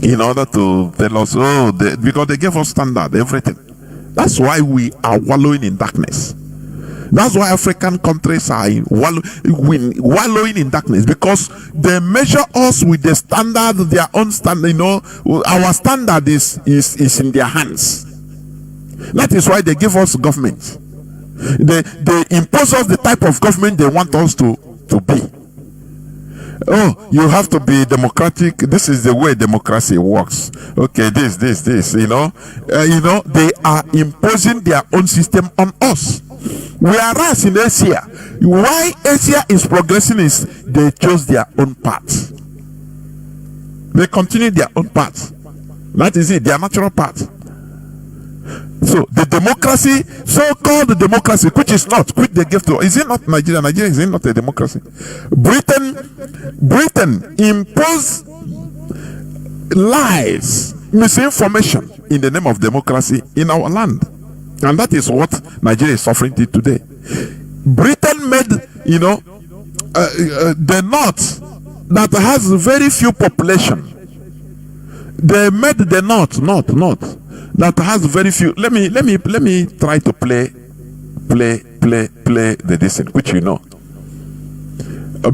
in order to tell us, because they gave us standard, everything. That's why we are wallowing in darkness. That's why African countries are wallowing in darkness, because they measure us with the standard, their own standard. Our standard is in their hands. That is why they give us government. They impose us the type of government they want us to be. Oh, you have to be democratic. This is the way democracy works. Okay, this. They are imposing their own system on us. Whereas in Asia, why Asia is progressing is they chose their own path. They continue their own path. That is it, their natural path. So the democracy, so-called democracy, which is not, which they gave to, is it not Nigeria? Nigeria is not a democracy. Britain imposed lies, misinformation in the name of democracy in our land. And that is what Nigeria is suffering today. Britain made, the north that has very few population. They made the north that has very few. Let me try to play the distance, which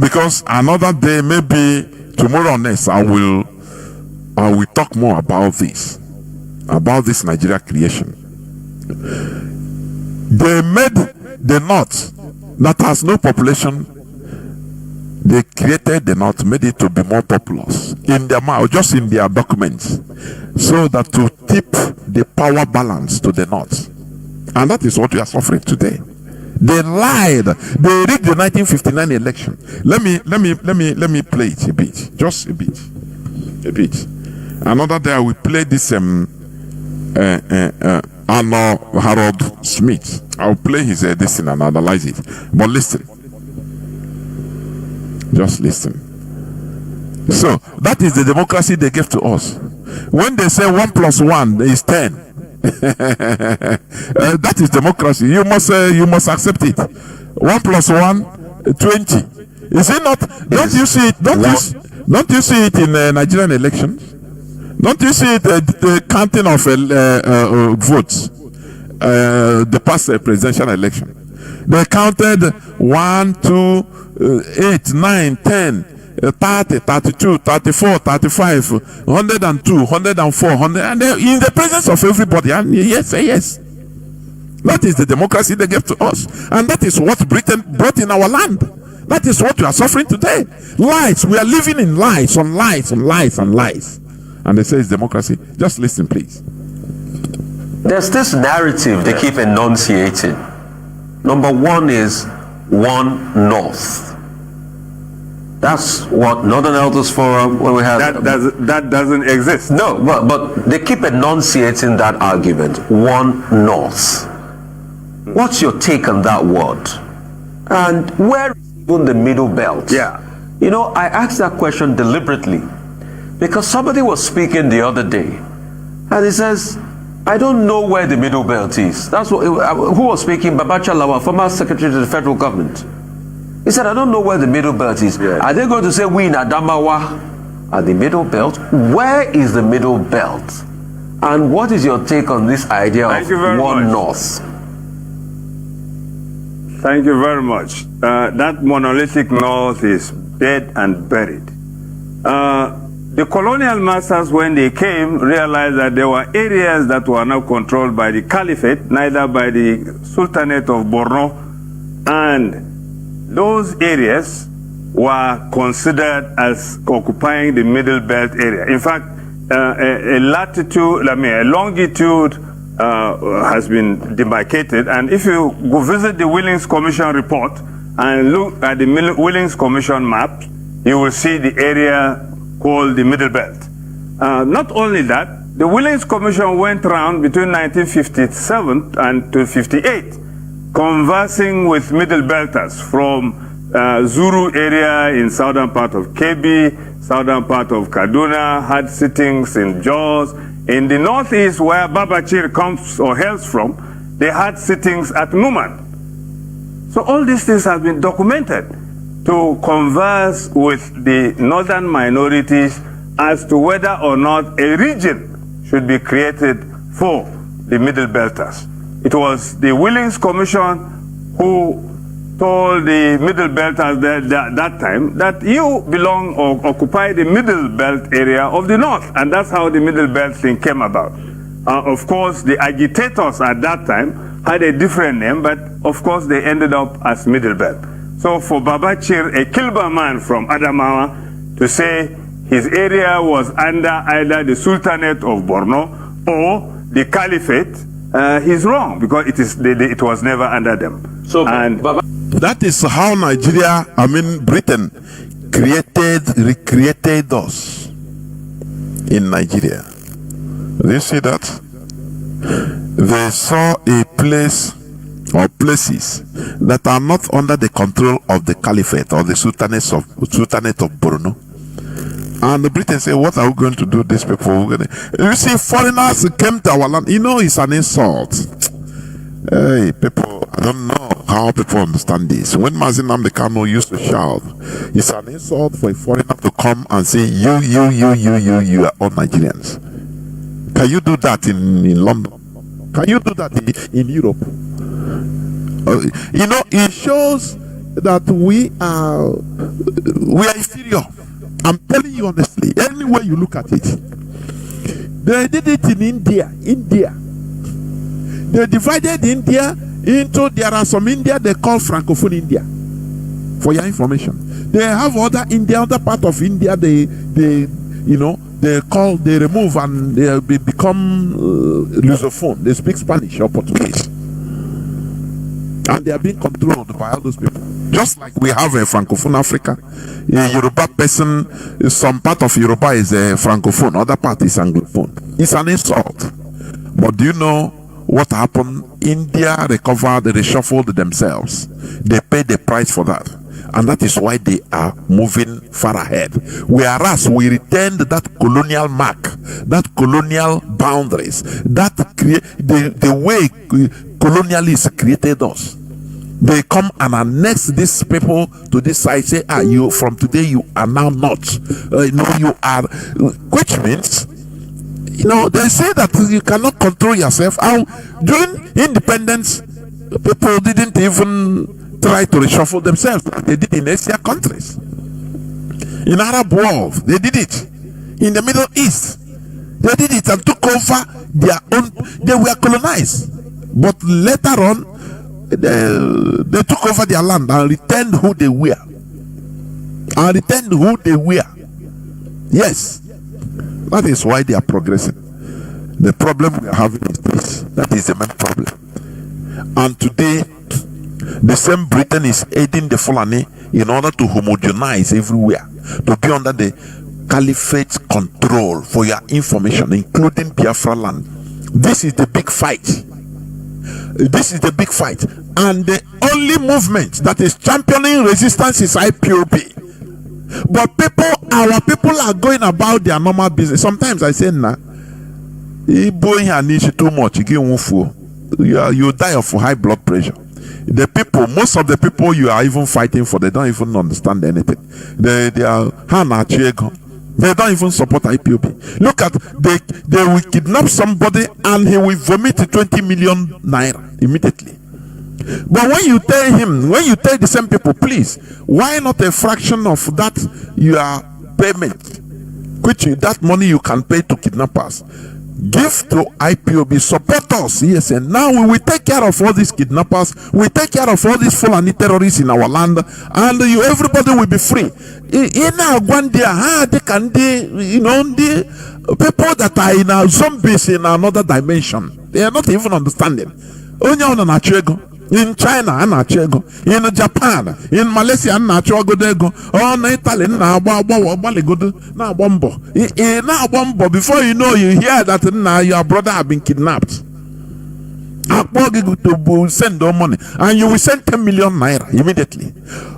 because another day, maybe tomorrow or next, I will talk more about this Nigeria creation. They made the north that has no population. They created the north, made it to be more populous in their mouth, just in their documents, so that to tip the power balance to the north. And that is what we are suffering today. They lied. They rigged the 1959 election. Let me play it a bit, just a bit. Another day I will play this Arno Harold Smith. I'll play his this and analyze it. But listen. Just listen. So that is the democracy they gave to us. When they say 1 + 1 is 10, that is democracy. You must accept it. 1 + 1, 20. Is it not? Don't you see it? Don't you see it in Nigerian elections? Don't you see it the counting of votes? The past presidential election, they counted 1, 2, 8, 9, 10, 30, 32, 34, 35, 102, 104, 100, and in the presence of everybody. And yes. That is the democracy they gave to us, and that is what Britain brought in our land. That is what we are suffering today. Lies. We are living in lies on lies on lies and lies. And they say it's democracy. Just listen, please. There's this narrative they keep enunciating. Number one is one north. That's what Northern Elders Forum, when we have... That doesn't exist. No, but they keep enunciating that argument. One north. What's your take on that word? And where is even the middle belt? Yeah. I asked that question deliberately because somebody was speaking the other day and he says, I don't know where the middle belt is. That's what, who was speaking? Babacha Lawa, former secretary to the federal government. He said, I don't know where the middle belt is. Yeah. Are they going to say we in Adamawa are the middle belt? Where is the middle belt? And what is your take on this idea of one north? Thank you very much. That monolithic north is dead and buried. The colonial masters, when they came, realized that there were areas that were not controlled by the caliphate, neither by the Sultanate of Borno, and those areas were considered as occupying the middle belt area. In fact, a longitude has been demarcated, and if you go visit the Willings Commission report and look at the Willings Commission map, you will see the area called the Middle Belt. Not only that, the Willings Commission went around between 1957 and 58, conversing with Middle Belters from Zuru area in southern part of Kebbi, southern part of Kaduna, had sittings in Jos. In the northeast, where Babachir comes or hails from, they had sittings at Numan. So all these things have been documented to converse with the northern minorities as to whether or not a region should be created for the Middle Belters. It was the Willings Commission who told the Middle Belters that time that you belong or occupy the Middle Belt area of the North, and that's how the Middle Belt thing came about. Of course, the agitators at that time had a different name, but of course they ended up as Middle Belt. So for Babachir, a Kilba man from Adamawa, to say his area was under either the Sultanate of Borno or the Caliphate, he's wrong, because it was never under them. So, and that is how Nigeria, Britain, recreated us in Nigeria. Do you see that? They saw a place or places that are not under the control of the Caliphate or the Sultanate of Borno. And the British say, what are we going to do these people? You see, foreigners came to our land. You know, it's an insult. Hey, people, I don't know how people understand this. When Mazi Nnamdi Kanu used to shout, it's an insult for a foreigner to come and say, you are all Nigerians. Can you do that in London? Can you do that in Europe? You know, it shows that we are inferior. I'm telling you honestly, anywhere you look at it. They did it in India. They divided India into, there are some India they call Francophone India. For your information. They have other part of India they remove and they become Lusophone. They speak Spanish or Portuguese. And they are being controlled by all those people. Just like we have a Francophone Africa. A Yoruba person, some part of Yoruba is a Francophone, other part is Anglophone. It's an insult. But do you know what happened? India recovered, they reshuffled themselves. They paid the price for that. And that is why they are moving far ahead. Whereas we retained that colonial mark, that colonial boundaries, that the way colonialists created us. They come and annex these people to this side, say, you from today you are now not. You are, which means, they say that you cannot control yourself. During independence, people didn't even try to reshuffle themselves. They did in Asia countries. In Arab world, they did it. In the Middle East, they did it and took over their own. They were colonized. But later on, they took over their land and returned who they were. Yes. That is why they are progressing. The problem we are having is this. That is the main problem. And today, the same Britain is aiding the Fulani in order to homogenize everywhere, to be under the Caliphate control, for your information, including Biafra land. This is the big fight. This is the big fight. And the only movement that is championing resistance is IPOB. But our people are going about their normal business. Sometimes I say, you too much, you die of high blood pressure. Most of the people you are even fighting for, they don't even understand anything. They don't even support IPOB. Look at, they will kidnap somebody and he will vomit 20 million naira immediately. But when you tell the same people, please, why not a fraction of that your payment, which that money you can pay to kidnappers, give to IPOB, support us, yes, and now we will take care of all these kidnappers, we take care of all these Fulani terrorists in our land, and everybody will be free. In our they can the people that are in zombies in another dimension, they are not even understanding. In China, in Japan, in Malaysia, in Italy, before you know, you hear that your brother have been kidnapped. To send no money, and you will send 10 million naira immediately.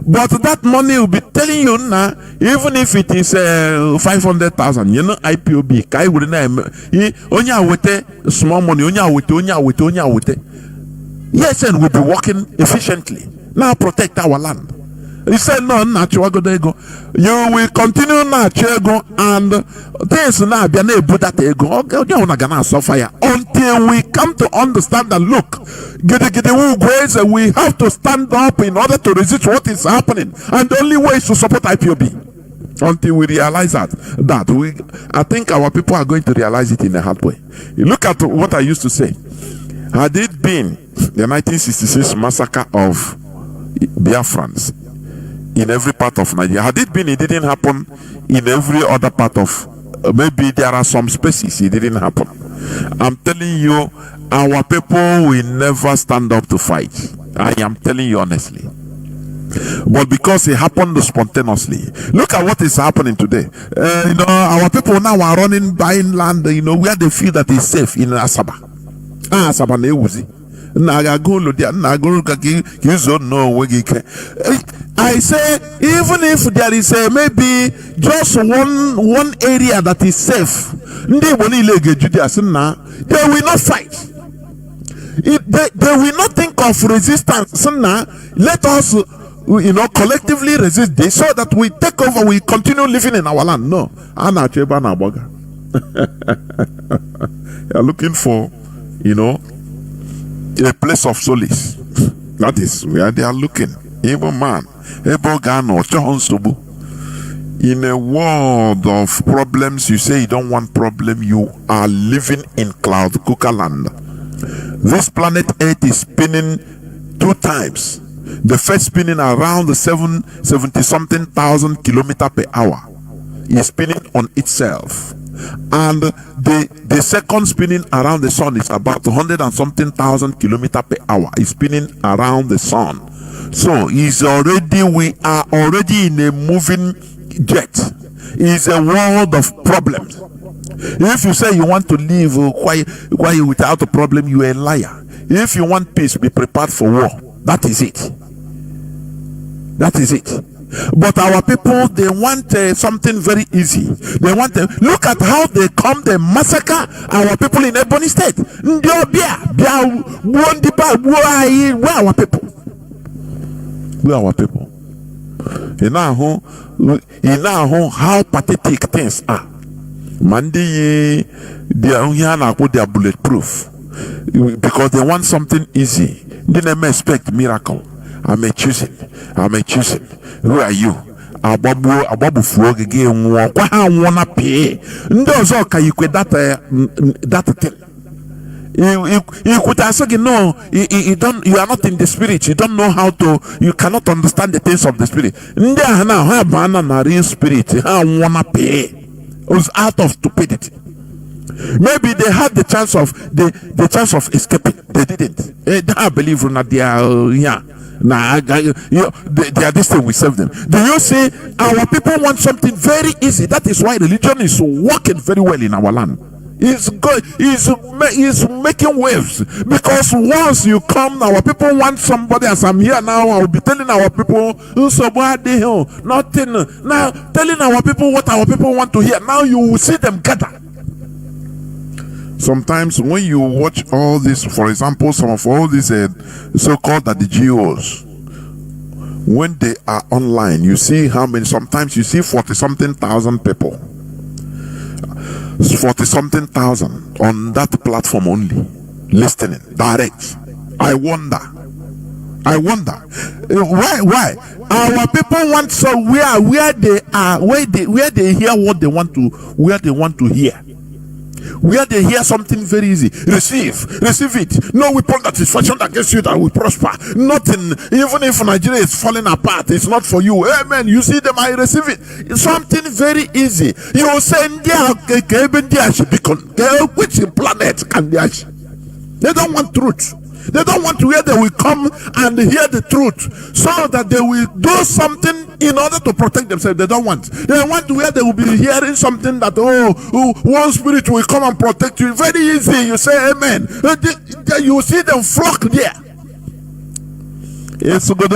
But that money will be telling you now, even if it is 500,000, IPOB, small money, yes, and we'll be working efficiently. Now protect our land. He said, no, you will continue and things now be unable that ego until we come to understand that look, we have to stand up in order to resist what is happening, and the only way is to support IPOB. Until we realize that I think our people are going to realize it in a hard way. You look at what I used to say. Had it been the 1966 massacre of Biafrans in every part of Nigeria, had it been, it didn't happen in every other part of, maybe there are some spaces it didn't happen. I'm telling you, our people will never stand up to fight. I am telling you honestly. But because it happened spontaneously, look at what is happening today. Our people now are buying land, where they feel that it's safe in Asaba. Asaba Neuzi. I say, even if there is maybe just one area that is safe, they will not fight. They will not think of resistance. Let us collectively resist this so that we take over, we continue living in our land. No. You're looking for, a place of solace. That is where they are looking. Even man, in a world of problems, you say you don't want problem, you are living in cloud cooker land. This planet Earth is spinning 2 times. The first spinning around the 70-something thousand kilometers per hour is spinning on itself, and the second spinning around the sun is about 100 and something thousand kilometers per hour is spinning around the sun. So we are already in a moving jet. It's a world of problems. If you say you want to live quiet without a problem, you are a liar. If you want peace, be prepared for war. That is it. That is it. But our people, they want something very easy. They want look at how they come, they massacre our people in Ebony State. Where our people? Where our people? You know how pathetic things are. Mandi, they are bulletproof because they want something easy. They never expect miracle. I'm a choosing. Who are you? Ababu frog again. Wanna pay? Those all can you quit that thing. You could answer, no, you are not in the spirit. You don't know how to, you cannot understand the things of the spirit. Now, how real spirit? How wanna pay? It was out of stupidity. Maybe they had the chance of escaping. They didn't. They don't believe that they are they are this thing, we serve them. Do you see? Our people want something very easy. That is why religion is working very well in our land. It's good. It's making waves, because once you come, our people want somebody. As I'm here now, I will be telling our people, nothing. Now telling our people what our people want to hear. Now you will see them gather. Sometimes when you watch all this, for example, some of all these so-called the GOs, when they are online, you see how many, sometimes you see 40-something thousand people. 40-something thousand on that platform only, listening, direct. I wonder. Why? Our people want, so where they are, where they hear what they want to, where they want to hear. Where they hear something very easy, receive it. No weapon that is fashioned against you that will prosper. Nothing, even if Nigeria is falling apart, it's not for you. Amen. You see them, I receive it. It's something very easy. You say, which planet can they don't want truth. They don't want to hear. They will come and hear the truth so that they will do something in order to protect themselves. They don't want. They want to hear. They will be hearing something that one spirit will come and protect you. Very easy. You say amen. You see them flock there. It's good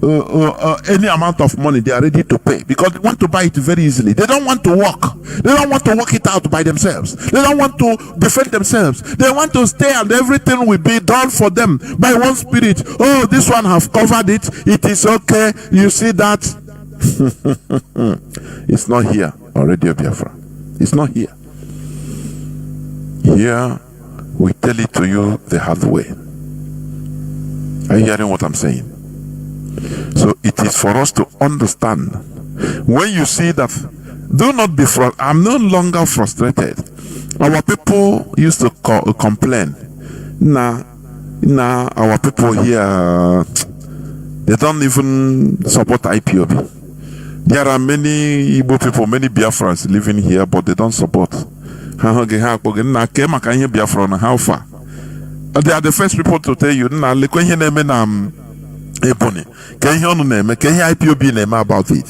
any amount of money, they are ready to pay because they want to buy it very easily. They don't want to work. They don't want to work it out by themselves. They don't want to defend themselves. They want to stay and everything will be done for them by one spirit. Oh, this one have covered it. It is okay. You see that? It's not here on Radio Biafra. It's not here. Here, we tell it to you the hard way. Are you hearing what I'm saying? So it is for us to understand. When you see that, do not be frustrated. I'm no longer frustrated. Our people used to complain. Now our people here, they don't even support IPOB. There are many Igbo people, many Biafrans living here, but they don't support. How far? They are the first people to tell you, Ebony, can you name? Can you IPOB name about it?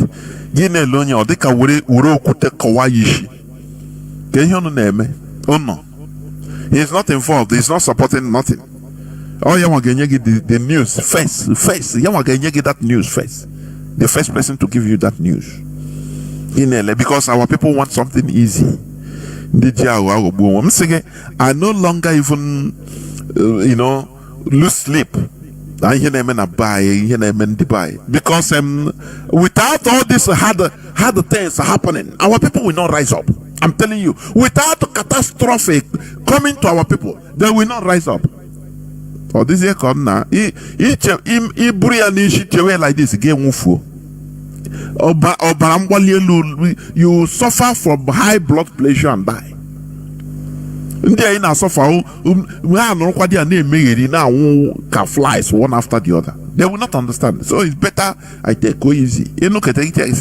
Gine Lonya or Deka Uro Kute Kawayishi. Can you name? Oh no. He is not involved, he is not supporting nothing. Oh, you want to get the news first. You want to get that news first. The first person to give you that news. Because our people want something easy. I no longer even, lose sleep. Because without all this hard things happening, our people will not rise up. I'm telling you, without catastrophe coming to our people, they will not rise up. Or this year come now, like this again. You suffer from high blood pressure and die. They in suffer. Flies one after the other. They will not understand. So it's better I take go easy. You look at it. It's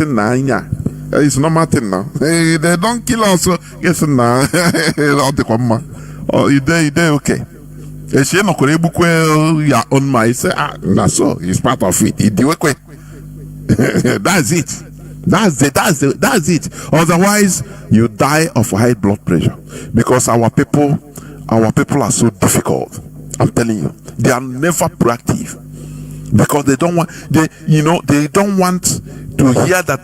normal thing now. They don't kill us. Yes, now. Oh, they okay. She no ya on my say that's so. It's part of it. That's it. That's it. Otherwise, you die of high blood pressure because our people are so difficult. I'm telling you, they are never proactive because they don't want they don't want to hear that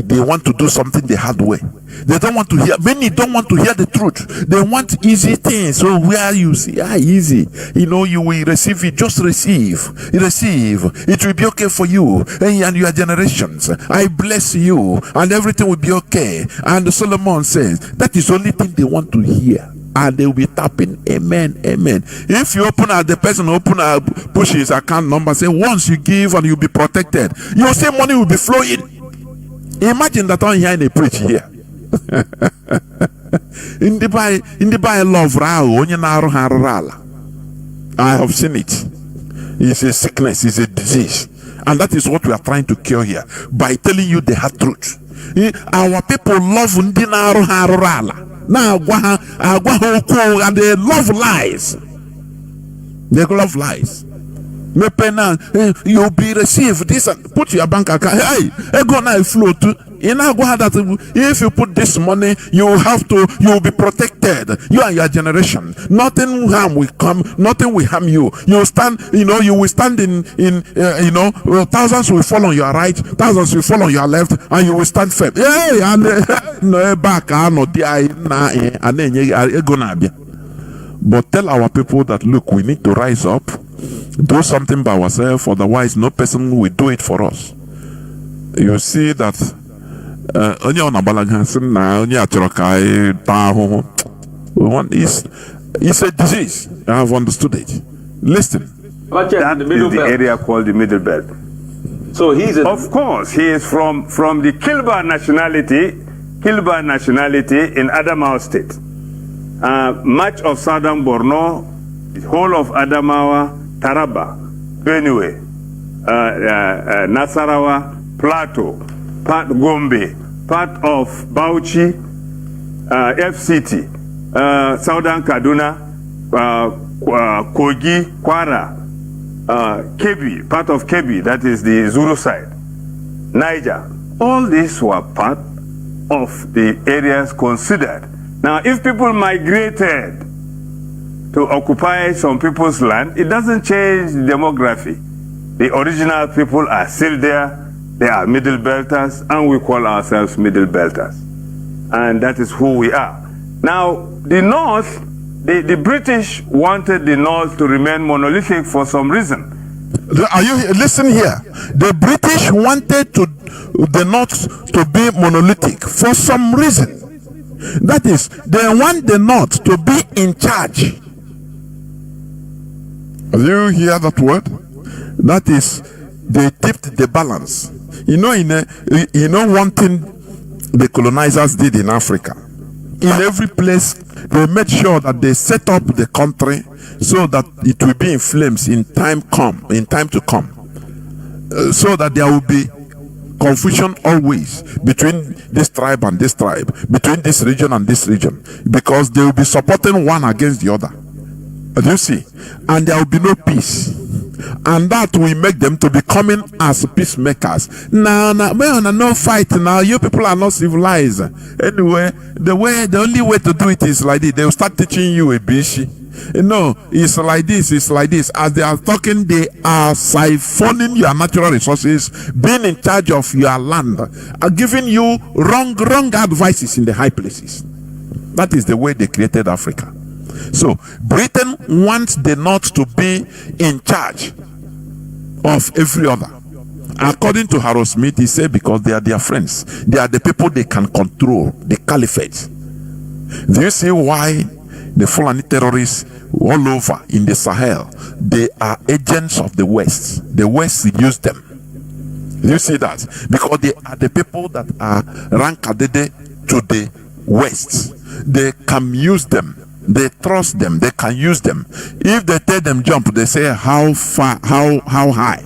they want to do something the hard way. They don't want to hear. Many don't want to hear the truth. They want easy things. So where you see easy, you will receive it. Just receive. It will be okay for you and your generations. I bless you, and everything will be okay. And Solomon says that is the only thing they want to hear. And they will be tapping amen. If you the person push his account number, say once you give and you'll be protected, you'll say money will be flowing. Imagine that on here they preach here. in the Bible of I have seen it. It's a sickness, it's a disease. And that is what we are trying to cure here by telling you the hard truth. Our people love and they love lies. They love lies. You'll be received this. Put your bank account. Hey, go now float. If you put this money, you will be protected. You and your generation. Nothing harm will come. Nothing will harm you. You will stand. You will stand in. Thousands will fall on your right. Thousands will fall on your left, and you will stand firm. Hey, but tell our people that look, we need to rise up, do something by ourselves. Otherwise, no person will do it for us. You see that. It's a disease. I have understood it. Listen. That is the area called the Middle Belt. So of course, he is from the Kilba nationality in Adamawa State. Much of southern Borno, the whole of Adamawa, Taraba, Benue, Nasarawa, Plateau, part Gombe, part of Bauchi, FCT, Southern Kaduna, Kogi, Kwara, Kebbi, part of Kebbi, that is the Zulu side, Niger. All these were part of the areas considered. Now, if people migrated to occupy some people's land, it doesn't change the demography. The original people are still there. They are Middle Belters, and we call ourselves Middle Belters. And that is who we are. Now, the North, the British wanted the North to remain monolithic for some reason. Are you listen here? The British wanted the North to be monolithic for some reason. That is, they want the North to be in charge. You hear that word? That is, they tipped the balance. You know, one thing the colonizers did in Africa. In every place, they made sure that they set up the country so that it will be in flames in time to come, so that there will be confusion always between this tribe and this tribe, between this region and this region, because they will be supporting one against the other. Do you see? And there will be no peace, and that will make them to be coming as peacemakers. Now, no fight. Now, you people are not civilized. Anyway, the only way to do it is like this. They will start teaching you a bishi. No, it's like this, it's like this. As they are talking, they are siphoning your natural resources, being in charge of your land, are giving you wrong advices in the high places. That is the way they created Africa. So Britain wants the North to be in charge of every other. According to Harold Smith, he said because they are their friends. They are the people they can control, the caliphate. Do you see why the Fulani terrorists all over in the Sahel, they are agents of the West? The West use them. Do you see that? Because they are the people that are rankadede to the West. They can use them. They trust them. They can use them. If they tell them jump, they say how far, how high.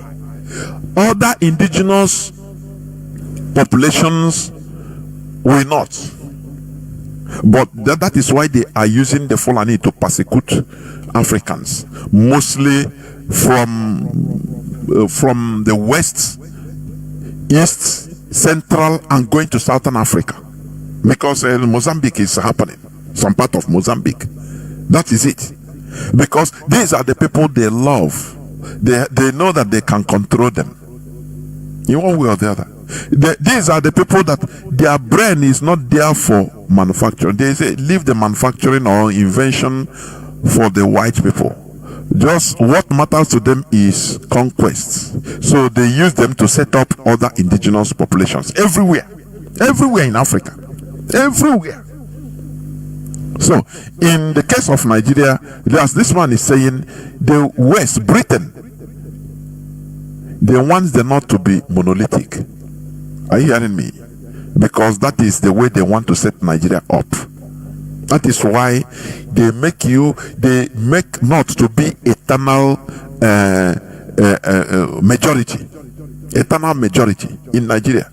Other indigenous populations will not. But that is why they are using the Fulani to persecute Africans, mostly from the west, east, central, and going to southern Africa, because Mozambique is happening. Some part of Mozambique. That is it. Because these are the people they love. They know that they can control them in one way or the other. These are the people that their brain is not there for manufacturing. They say leave the manufacturing or invention for the white people. Just what matters to them is conquest. So they use them to set up other indigenous populations everywhere in Africa, everywhere. So in the case of Nigeria, as this man is saying, the West, Britain, they want the North to be monolithic. Are you hearing me? Because that is the way they want to set Nigeria up. That is why they make North to be eternal majority. Eternal majority in Nigeria.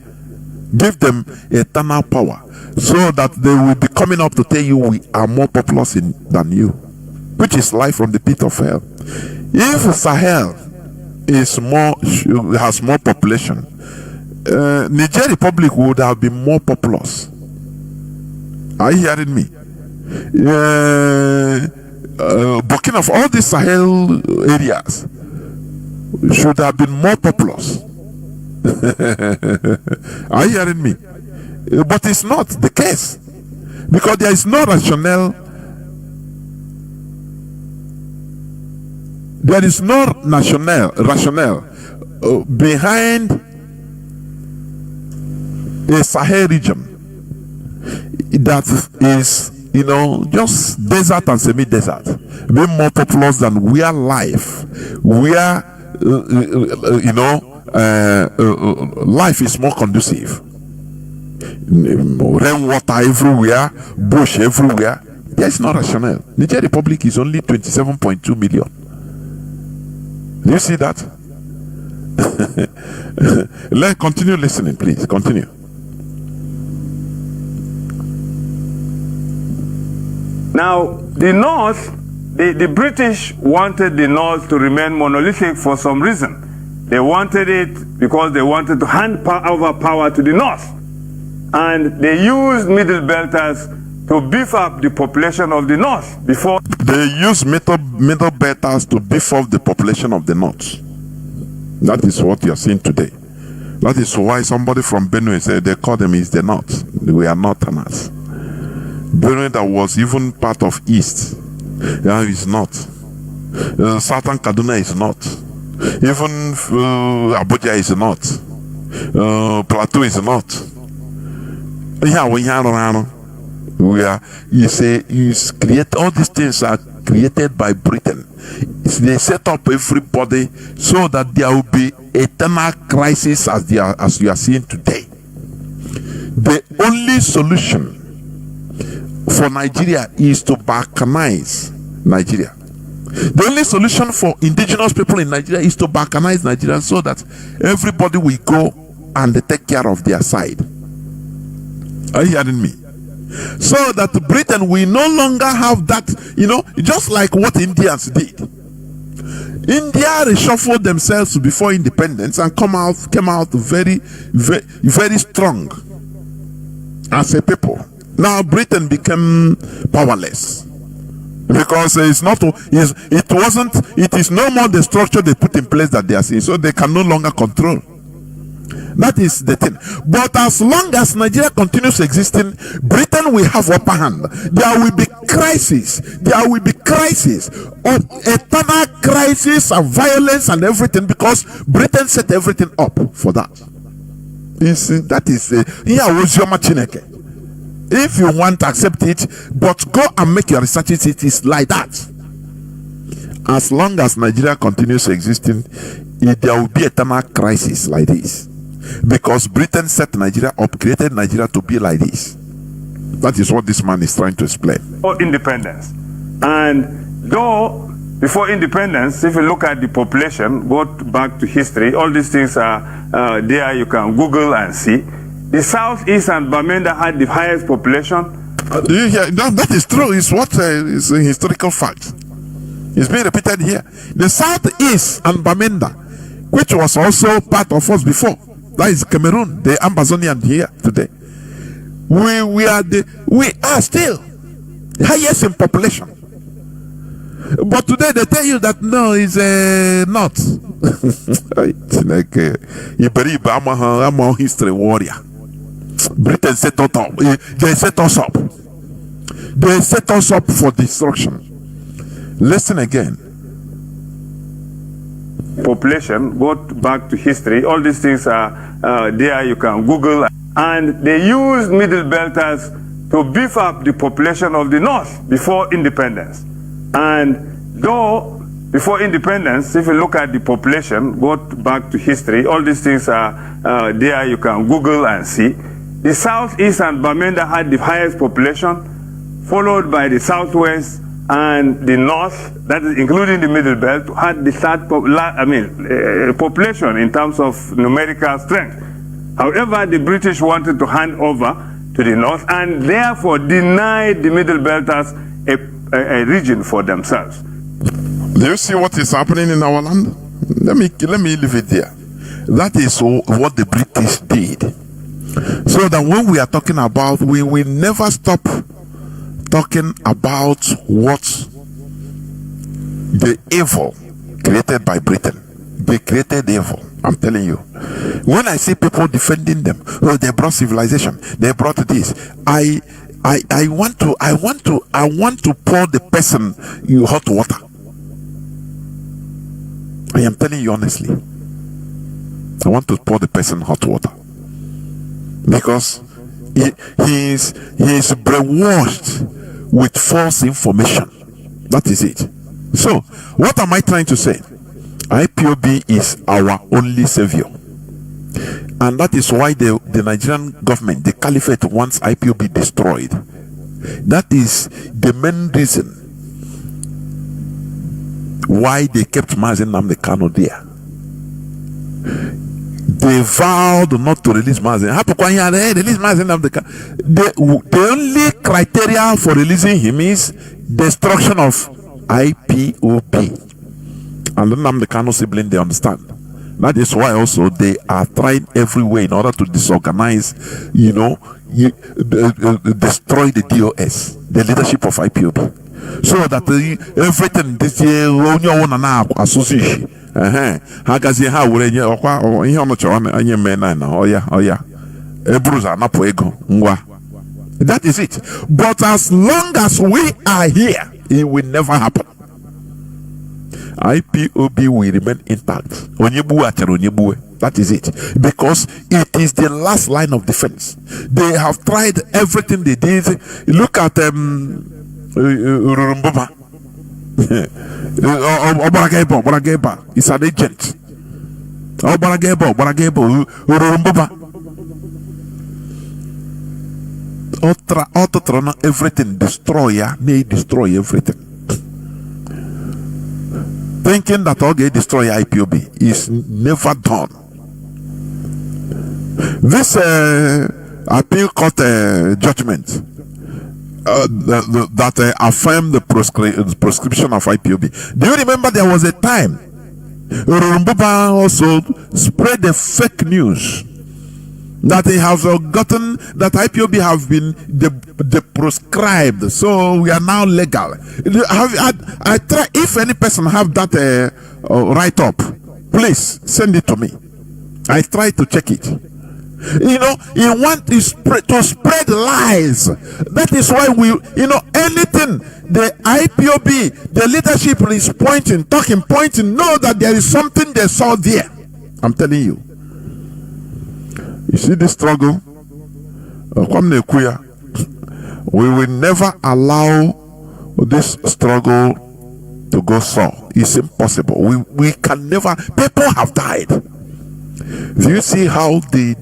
Give them eternal power, so that they will be coming up to tell you we are more populous than you, which is life from the pit of hell. If Sahel has more population, Niger Republic would have been more populous. Are you hearing me? Burkina Faso, all these Sahel areas should have been more populous. Are you hearing me? But it's not the case, because there is no rationale. There is no rationale behind a Sahel region that is, just desert and semi-desert, being more populous than where life, life is more conducive. Rainwater everywhere, bush everywhere. There is no rationale. Niger Republic is only 27.2 million. Do you see that? Let's continue listening, please. Continue. Now, the North, the British wanted the North to remain monolithic for some reason. They wanted it because they wanted to hand over power to the North. And they used Middle Belters to beef up the population of the North before. They used Middle Belters to beef up the population of the North. That is what you are seeing today. That is why somebody from Benue said they call them is the North. We are Northerners. Benue that was even part of East, is not. Southern Kaduna is not. Even Abuja is not. Plateau is not. We are. You say all these things are created by Britain. They set up everybody so that there will be eternal crisis as you are seeing today. The only solution for Nigeria is to balkanize Nigeria. The only solution for indigenous people in Nigeria is to balkanize Nigeria so that everybody will go and take care of their side. Are you hearing me? So that Britain will no longer have that, just like what Indians did. India reshuffled themselves before independence and came out very, very, very strong as a people. Now Britain became powerless because it is no more the structure they put in place that they are seeing, so they can no longer control. That is the thing. But as long as Nigeria continues existing, Britain will have upper hand. There will be crisis. There will be crisis, of eternal crisis and violence and everything, because Britain set everything up for that. That is if you want to accept it, but go and make your researches. It is like that. As long as Nigeria continues existing, there will be eternal crisis like this. Because Britain set Nigeria up, created Nigeria to be like this. That is what this man is trying to explain. For independence. And though before independence, if you look at the population, go back to history, all these things are there, you can Google and see. The Southeast and Bamenda had the highest population. Do you hear? That is true. It's what is a historical fact. It's being repeated here. The Southeast and Bamenda, which was also part of us before, that is Cameroon, the Amazonian here today. We are still highest in population. But today they tell you that no, it's not. It's like I'm a history warrior. Britain set us up. They set us up. They set us up for destruction. Listen again. Population, go back to history, all these things are there, you can Google. And they used Middle Belters to beef up the population of the North before independence. And though before independence, if you look at the population, go back to history, all these things are there, you can Google and see. The Southeast and Bamenda had the highest population, followed by the Southwest and the North, that is including the Middle Belt, had the third population in terms of numerical strength. However, the British wanted to hand over to the North and therefore denied the Middle Belters a region for themselves. Do you see what is happening in our land? Let me leave it there. That is what the British did. So that when we are talking about, we will never stop talking about what the evil created by Britain. They created evil. I'm telling you. When I see people defending them, oh, they brought civilization, they brought this. I want to pour the person in hot water. I am telling you honestly. I want to pour the person hot water. Because he is brainwashed with false information. That is it. So, what am I trying to say? IPOB is our only savior. And that is why the Nigerian government, the caliphate, wants IPOB destroyed. That is the main reason why they kept Mazi Nnamdi Kanu there. They vowed not to release Mazi. Release Mazi Nnamdi Kanu. The only criteria for releasing him is destruction of IPOB. And the Nnamdi Kanu sibling, they understand. That is why also they are trying every way in order to disorganize, destroy the DOS, the leadership of IPOB. So that everything this year, association, Hagazi ha were nye okwa ihe onu choro anye me na oya ebruza napo ego ngwa. That is it. But as long as we are here, it will never happen. IPOB will remain intact. That is it. Because it is the last line of defense. They have tried everything they did. Look at Urumbuba. Obarageba is an agent. Obarageba, Urumbuba. Everything, destroyer, they destroy everything. Thinking that all they destroy IPOB is never done. This appeal court judgment that affirmed the prescription of IPOB. Do you remember there was a time Urumbuba also spread the fake news that they have gotten that IPOB have been proscribed, so we are now legal. I try, if any person have that write up, please send it to me. I try to check it. You know, you want to spread lies. That is why anything the IPOB, the leadership is pointing, know that there is something they saw there. I'm telling you. You see this struggle? We will never allow this struggle to go so. It's impossible. We can never. People have died. Do you see how they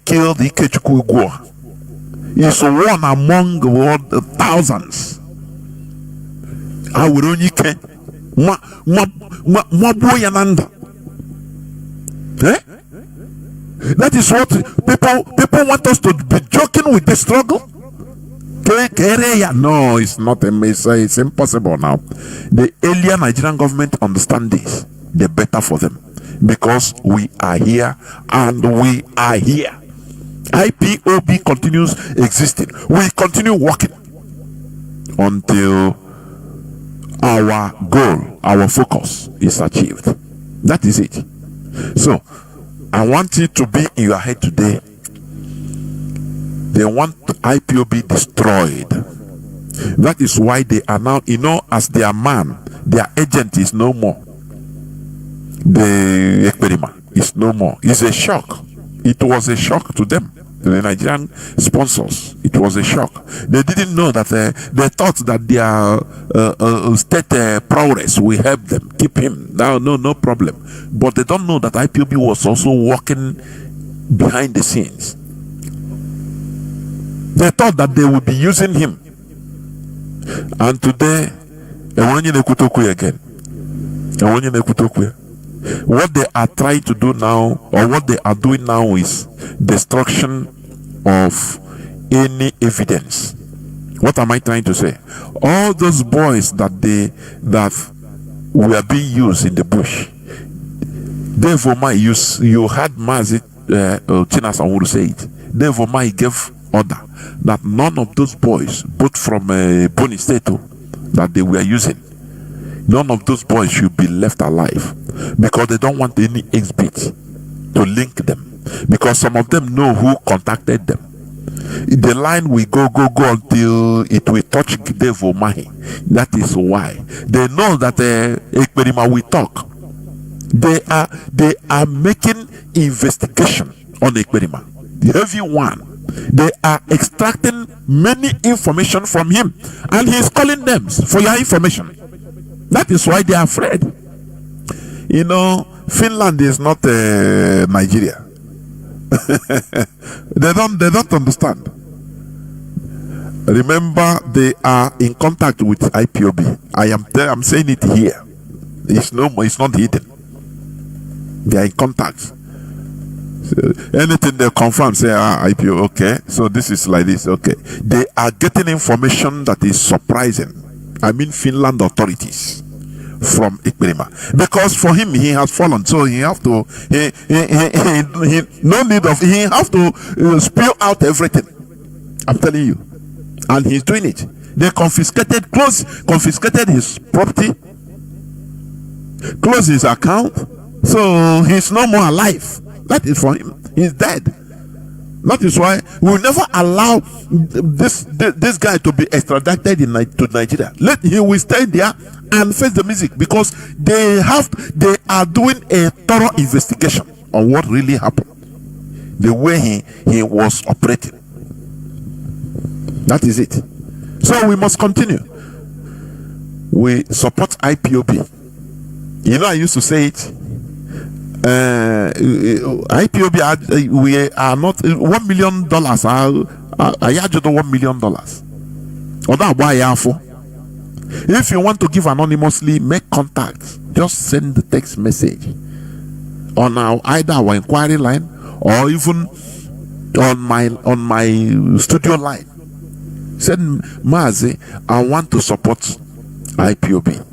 killed Ikechukwu Ugwo? It's one among thousands. That is what people want us to be joking with the struggle. No, it's not. It's impossible now. The alien Nigerian government understand this. The better for them, because we are here and we are here. IPOB continues existing. We continue working until our goal, our focus is achieved. That is it. So I want it to be in your head today. They want IPOB destroyed. That is why they are now, as their man, their agent is no more. The experiment is no more. It's a shock. It was a shock to them, the Nigerian sponsors. It was a shock. They didn't know that they thought that their state prowess will help them keep him. No problem. But they don't know that IPOB was also working behind the scenes. They thought that they would be using him. And today, again. What they are trying to do now, or what they are doing now, is destruction of any evidence. What am I trying to say? All those boys that were being used in the bush, therefore you had Mazi Jonathan say it. Therefore, gave order that none of those boys, both from Boni State that they were using, none of those boys should be left alive, because they don't want any exhibit to link them, because some of them know who contacted them. The line will go until it will touch Devo Mahi. That is why they know that Ekperima will talk. They are making investigation on Ekperima, the heavy one. They are extracting many information from him, and he is calling them for your information. That is why they are afraid. Finland is not Nigeria. They don't understand. Remember, they are in contact with IPOB. I'm saying it here. It's not hidden. They are in contact. Anything they confirm, say IPO, okay, so this is like this, okay. They are getting information that is surprising. I mean, Finland authorities from Ikperima, because for him he has fallen, so he have to he have to spill out everything. I'm telling you, and he's doing it. They confiscated his property. close his account, so he's no more alive. That is for him. He's dead. That is why we will never allow this guy to be extradited to Nigeria. He will stay there and face the music, because they are doing a thorough investigation on what really happened, the way he was operating. That is it. So we must continue. We support IPOB. You know, I used to say it. IPOB, we are not $1 million. I had $1 million. Or that why for. If you want to give anonymously, make contact. Just send the text message on either our inquiry line or even on my studio line. Send Mazi, I want to support IPOB.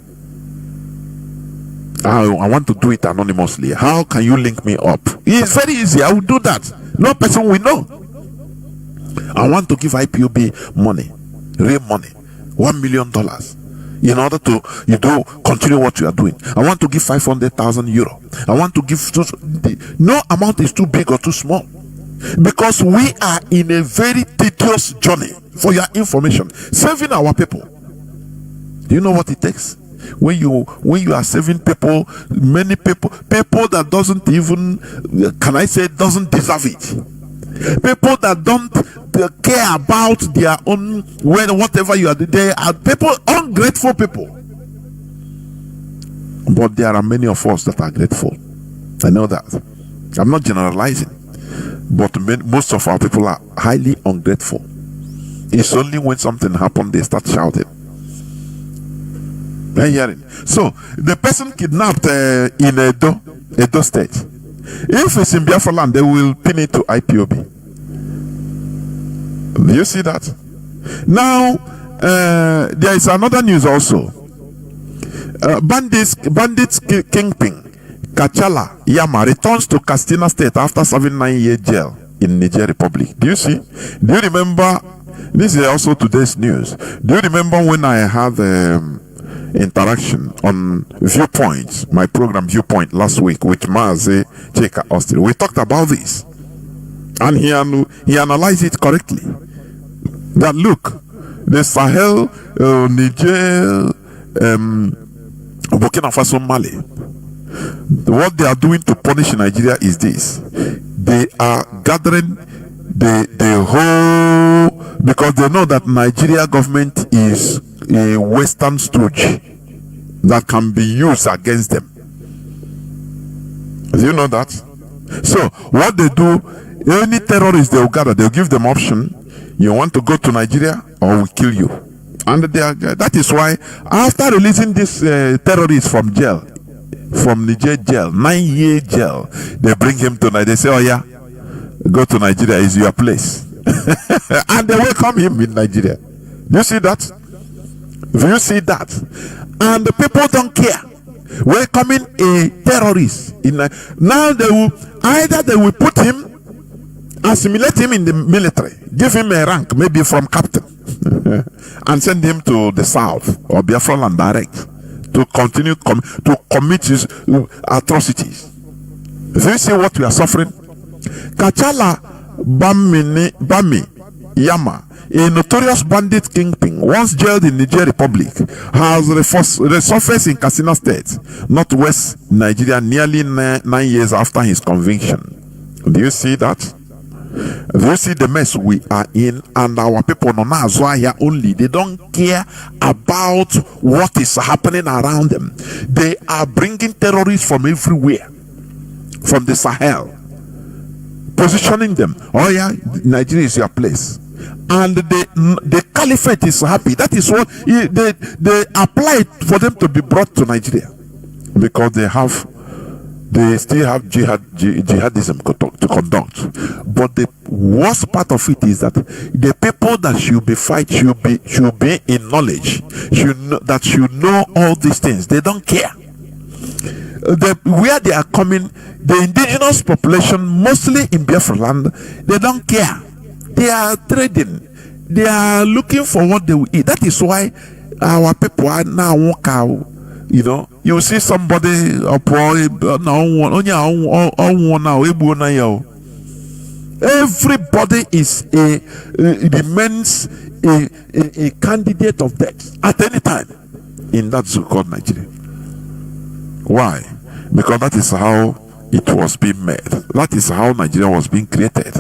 I want to do it anonymously. How can you link me up? It's very easy. I will do that. No person will know. I want to give IPOB money, real money, $1 million, in order to continue what you are doing. I want to give 500,000 euro. I want to give. No amount is too big or too small, because we are in a very tedious journey. For your information, saving our people. Do you know what it takes? When you are saving people, many people that doesn't even, doesn't deserve it. People that don't care about their own, whatever you are, they are people, ungrateful people. But there are many of us that are grateful. I know that. I'm not generalizing, but most of our people are highly ungrateful. It's only when something happens they start shouting. Hearing. So the person kidnapped in Edo State, if it's in Biafra land, they will pin it to IPOB. Do you see that? Now there is another news also. Bandits kingpin Kachala Yama returns to Katsina State after serving 9-year jail in Niger Republic. Do you see? Do you remember? This is also today's news. Do you remember when I had interaction on Viewpoint, my program Viewpoint last week with Mazi Austin? We talked about this, and he analyzed it correctly. That look, the Sahel, Niger, Burkina Faso, Mali, what they are doing to punish Nigeria is this: they are gathering the whole, because they know that Nigeria government is a Western stooge that can be used against them. Do you know that? So what they do, any terrorist they will gather, they'll give them option: you want to go to Nigeria or we kill you. And that is why after releasing this terrorist from jail, from Niger jail, 9-year jail, they bring him to Nigeria. They say, oh yeah, go to Nigeria, is your place. And they welcome him in Nigeria. Do you see that? Do you see that? And the people don't care. Welcoming a terrorist now they will put him, assimilate him in the military, give him a rank, maybe from captain, and send him to the south or Biafra land direct to continue to commit his atrocities. Do you see what we are suffering? Kachala Bami Yama, a notorious bandit kingpin once jailed in Niger Republic, has resurfaced in Katsina State, northwest Nigeria, nearly 9 years after his conviction. Do you see that? Do you see the mess we are in? And our people here only, they don't care about what is happening around them. They are bringing terrorists from everywhere, from the Sahel, positioning them. Oh yeah, Nigeria is your place. And the caliphate is happy. That is what they apply for them to be brought to Nigeria, because they still have jihadism to conduct. But the worst part of it is that the people that should be should be in knowledge, should know all these things. They don't care. Where they are coming, the indigenous population, mostly in Biafra land, they don't care. They are trading. They are looking for what they will eat. That is why our people are now You know, you see somebody everybody remains a candidate of death at any time in that so-called Nigeria. Why? Because that is how it was being made. That is how Nigeria was being created.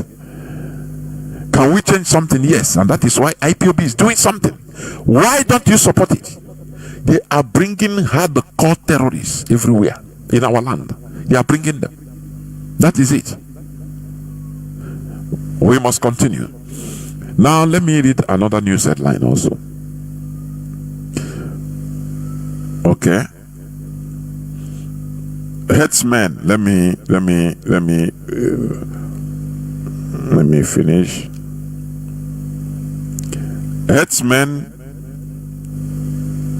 Can we change something? Yes, and that is why IPOB is doing something. Why don't you support it? They are bringing hardcore terrorists everywhere in our land. They are bringing them. That is it. We must continue. Now let me read another news headline also. Okay. Headsmen. Let me finish. Headsmen.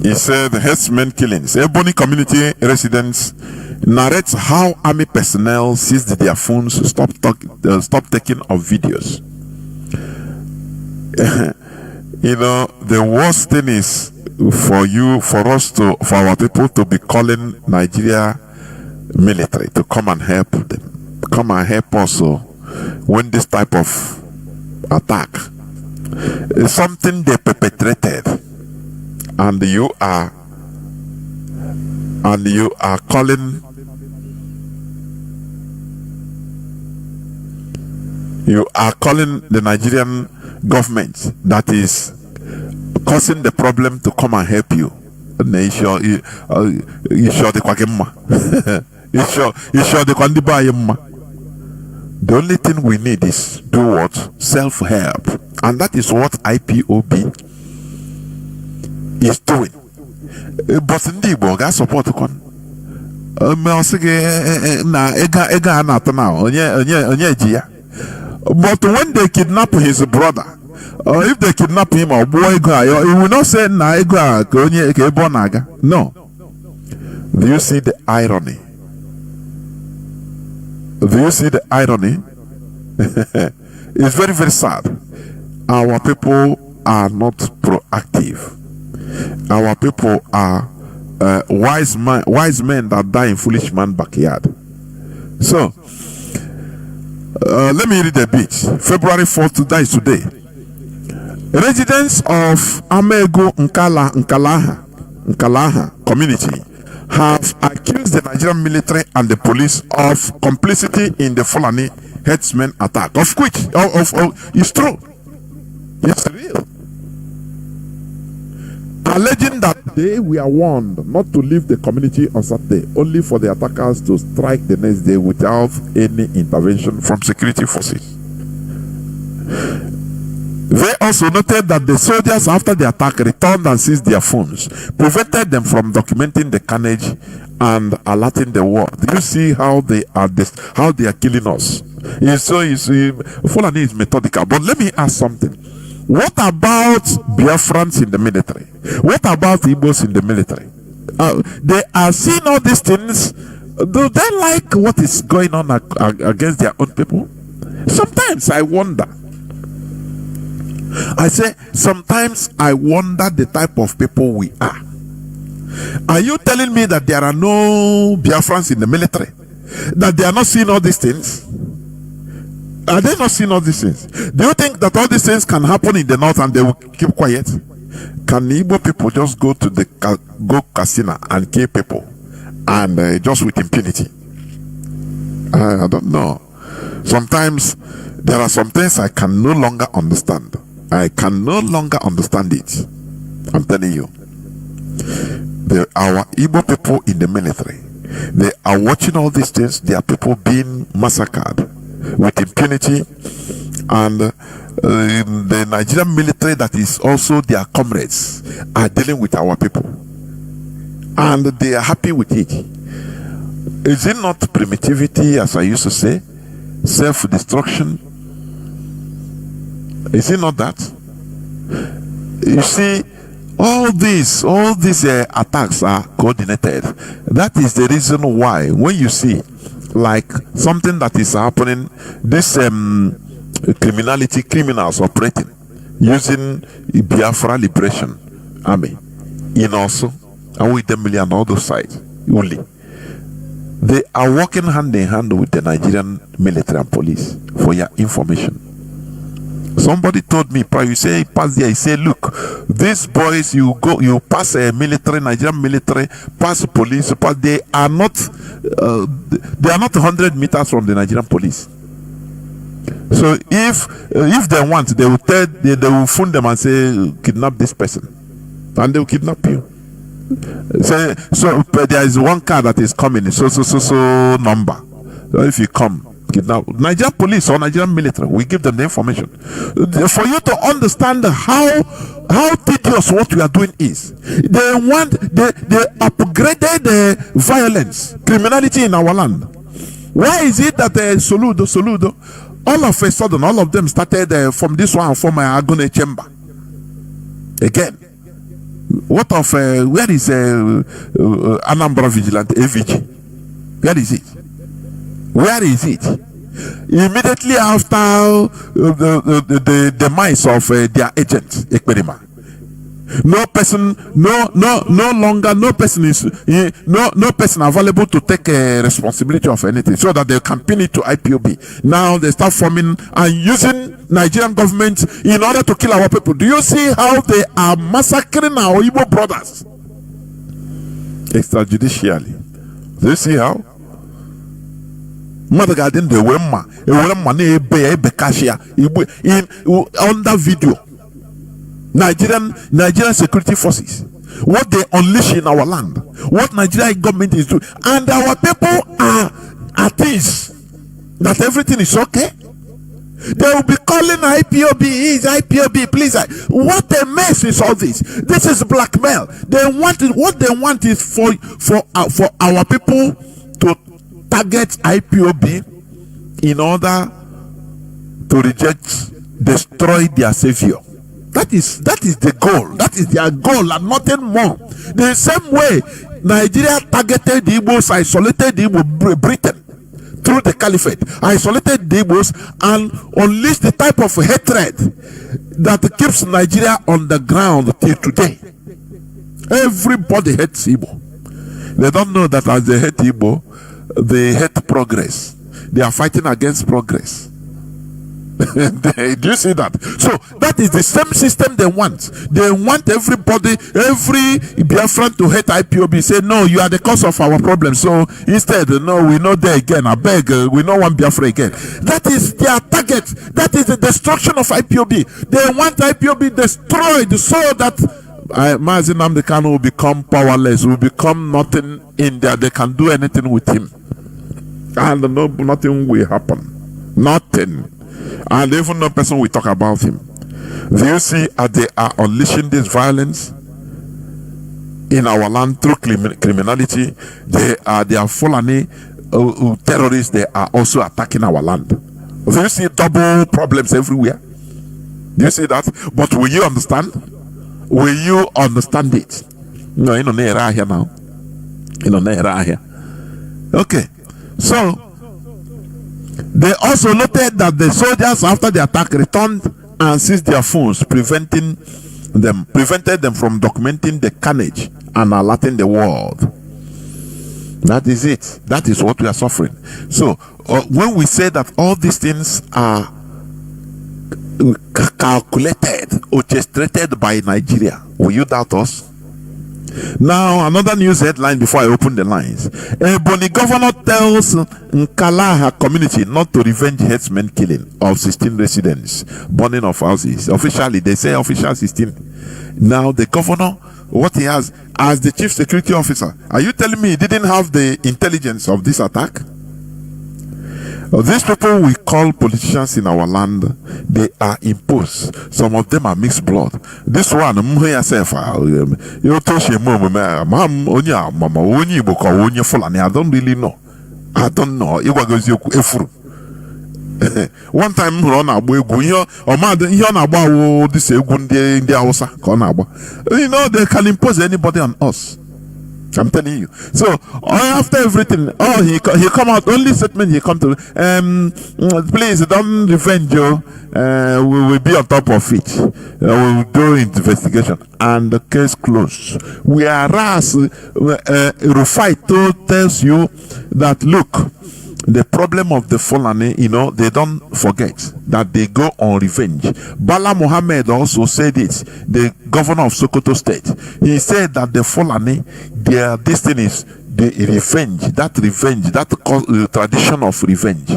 He said the headsmen killings. Ebony community residents narrates how army personnel seized their phones to stop taking of videos. You know, the worst thing is for our people to be calling Nigeria military to come and help them, come and help us when this type of attack is something they perpetrated, and you are calling the Nigerian government that is causing the problem to come and help you. The only thing we need is do what? Self-help. And that is what IPOB is doing. But ndị Igbo ga support kon. But when they kidnap his brother, or if they kidnap him or boy, he will not say no. Do you see the irony? Do you see the irony? It's very, very sad. Our people are not proactive. Our people are wise men that die in foolish man's backyard. So, let me read a bit. February 4th, that is today. Residents of Amego Nkalaha community have accused the Nigerian military and the police of complicity in the Fulani headsmen attack, of which it's true. It's real. Alleging that they were warned not to leave the community on Saturday, only for the attackers to strike the next day without any intervention from security forces. They also noted that the soldiers after the attack returned and seized their phones, prevented them from documenting the carnage and alerting the world. Do you see how they are killing us? Fulani is methodical. But let me ask something. What about Biafrans in the military? What about Igbos in the military? They are seeing all these things. Do they like what is going on against their own people? Sometimes I wonder. I say, sometimes I wonder the type of people we are. Are you telling me that there are no Biafrans in the military? That they are not seeing all these things? Are they not seeing all these things? Do you think that all these things can happen in the north and they will keep quiet? Can Igbo people just go to the casino and kill people and just with impunity? I don't know. Sometimes there are some things I can no longer understand. I can no longer understand it. I'm telling you. Our Igbo people in the military, they are watching all these things. There are people being massacred with impunity, and the Nigerian military that is also their comrades are dealing with our people, and they are happy with it. Is it not primitivity, as I used to say, self-destruction? Is it not that? You see, all these attacks are coordinated. That is the reason why when you see like something that is happening, this criminals operating using Biafra Liberation Army in also and with the million on all those sides only. They are working hand in hand with the Nigerian military and police for your information. Somebody told me, you say pass there, he said, look, these boys, you pass a military, Nigerian military, pass police, they are not 100 meters from the Nigerian police. So if they want, they will phone them and say, kidnap this person, and they will kidnap you. So there is one car that is coming, so number. So if you come, kidnap Nigerian police or Nigerian military, we give them the information for you to understand how tedious what we are doing is. They upgraded the violence, criminality in our land. Why is it that Soludo, all of a sudden, all of them started from this one from my Agone chamber again? What of where is Anambra Vigilante AVG? Where is it? Where is it? Immediately after the demise of their agent Ekperima, no person available to take responsibility of anything, so that they can pin it to IPOB. Now they start forming and using Nigerian government in order to kill our people. Do you see how they are massacring our Igbo brothers extrajudicially? Do you see how? Mother garden the under video. Nigerian security forces, what they unleash in our land, what Nigerian government is doing, and our people are at ease that everything is okay. They will be calling IPOB, please. What a mess is all this. This is blackmail. What they want is for our people to target IPOB in order to destroy their savior. That is the goal. That is their goal and nothing more. The same way Nigeria targeted the Igbos, isolated the Igbo Britain through the caliphate, isolated the Igbos, and unleashed the type of hatred that keeps Nigeria on the ground till today. Everybody hates Igbo. They don't know that as they hate Igbo, they hate progress. They are fighting against progress. Do you see that? So that is the same system they want. They want everybody, every Biafran to hate IPOB. Say, no, you are the cause of our problem. So instead, no, we know there again. I beg, we don't want Biafra again. That is their target. That is the destruction of IPOB. They want IPOB destroyed so that Mazi Nnamdi Kanu will become powerless, will become nothing in there. They can do anything with him, and nothing will happen. Nothing. And even no person will talk about him. Do you see how they are unleashing this violence in our land through criminality? They are Fulani terrorists. They are also attacking our land. Do you see double problems everywhere? Do you see that? But will you understand? Will you understand it? No, you don't know here now. You don't know here. Okay, so they also noted that the soldiers, after the attack, returned and seized their phones, prevented them from documenting the carnage and alerting the world. That is it. That is what we are suffering. So when we say that all these things are calculated, orchestrated by Nigeria, will you doubt us? Now, another news headline before I open the lines. Ebonyi governor tells Nkalaha community not to revenge herdsmen killing of 16 residents, burning of houses. Officially, they say official 16. Now, the governor, what he has as the chief security officer, are you telling me he didn't have the intelligence of this attack? These people we call politicians in our land, they are imposed. Some of them are mixed blood. This one, I don't really know. I don't know. One time, you know, they can impose anybody on us. I'm telling you. So after everything, he come out. Only statement he come to. Please don't revenge you. We will be on top of it. We will do investigation and the case closed. Whereas Rufai tells you that look, the problem of the Fulani, they don't forget that they go on revenge. Bala Mohammed also said it, the governor of Sokoto State. He said that the Fulani, their destiny is the revenge, that tradition of revenge.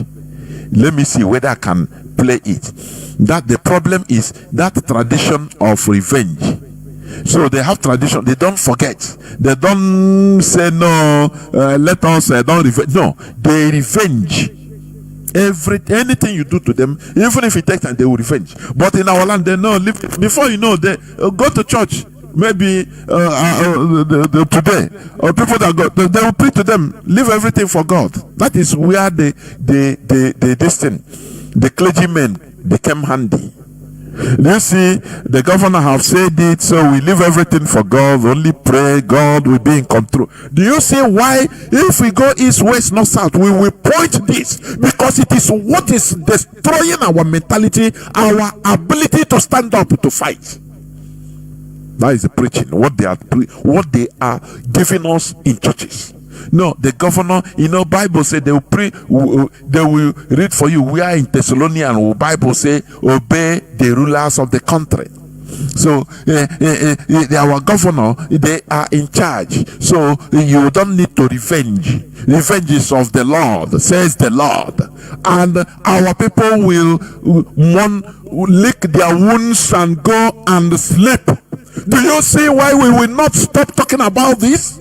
Let me see whether I can play it. That the problem is that tradition of revenge. So they have tradition, they don't forget. They don't say no, let us don't revenge. No, they revenge. Anything you do to them, even if it takes time, they will revenge. But in our land, they know, before you know, they go to church. Maybe today, or people that go, they will preach to them, leave everything for God. That is where the clergymen became handy. You see, the governor have said it, so we leave everything for God, only pray, God will be in control. Do you see why, if we go east, west, north, south, we will point this? Because it is what is destroying our mentality, our ability to stand up to fight. That is the preaching, what they are giving us in churches. No, the governor, Bible say they will pray, they will read for you. We are in Thessalonians, Bible say obey the rulers of the country. So our governor, they are in charge. So you don't need to revenge. Revenge is of the Lord, says the Lord. And our people will lick their wounds and go and sleep. Do you see why we will not stop talking about this?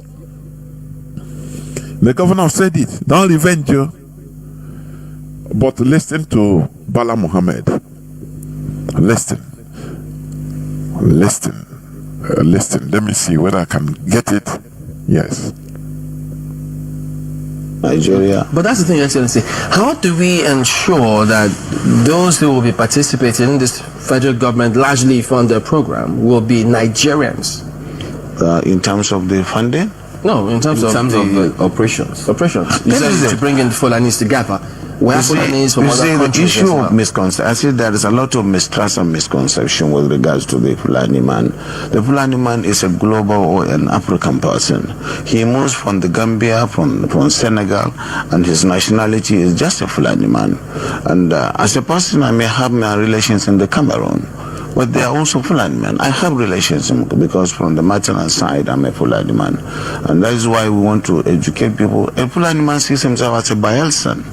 The governor said it. Don't revenge you. But listen to Bala Muhammad. Listen. Let me see whether I can get it. Yes. Nigeria. But that's the thing, Excellency. How do we ensure that those who will be participating in this federal government largely funded program will be Nigerians? In terms of the funding? No, in terms of the operations. You said to bring in Fulanis together. Where Fulanis from other countries? The issue of misconception, I see there is a lot of mistrust and misconception with regards to the Fulani man. The Fulani man is a global or an African person. He moves from the Gambia, from Senegal, and his nationality is just a Fulani man. And as a person, I may have my relations in the Cameroon, but they are also Fulani men. I have relations because from the maternal side, I'm a Fulani man. And that is why we want to educate people. A Fulani man sees himself as a Bayelsan,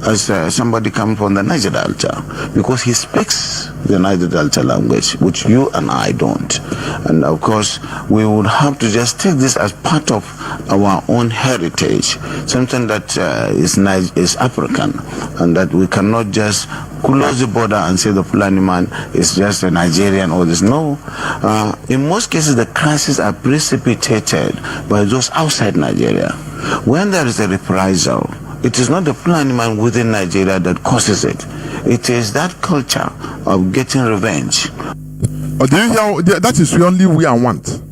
as somebody coming from the Niger Delta, because he speaks the Niger Delta language, which you and I don't. And of course, we would have to just take this as part of our own heritage, something that is African, and that we cannot just close the border and say the Fulani man is just a Nigerian or this. No. In most cases, the crises are precipitated by those outside Nigeria. When there is a reprisal, it is not the Fulani man within Nigeria that causes it. It is that culture of getting revenge. That is the only way I want.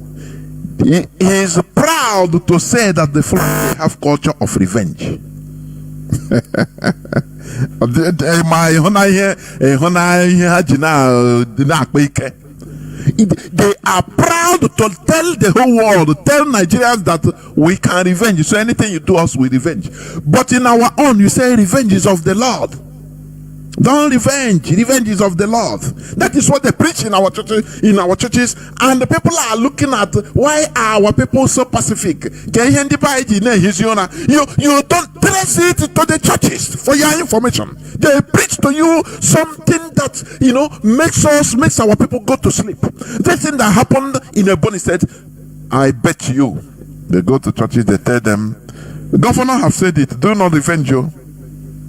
He is proud to say that the Fulani have culture of revenge. They are proud to tell the whole world, tell Nigerians that we can revenge. So anything you do us, we revenge. But in our own, you say revenge is of the Lord. Don't revenge. Revenge is of the Lord. That is what they preach in our churches. And the people are looking at why are our people so pacific. You don't trace it to the churches for your information. They preach to you something that makes our people go to sleep. This thing that happened in a Ebonyi said, I bet you. They go to churches, they tell them, the governor have said it, do not revenge you.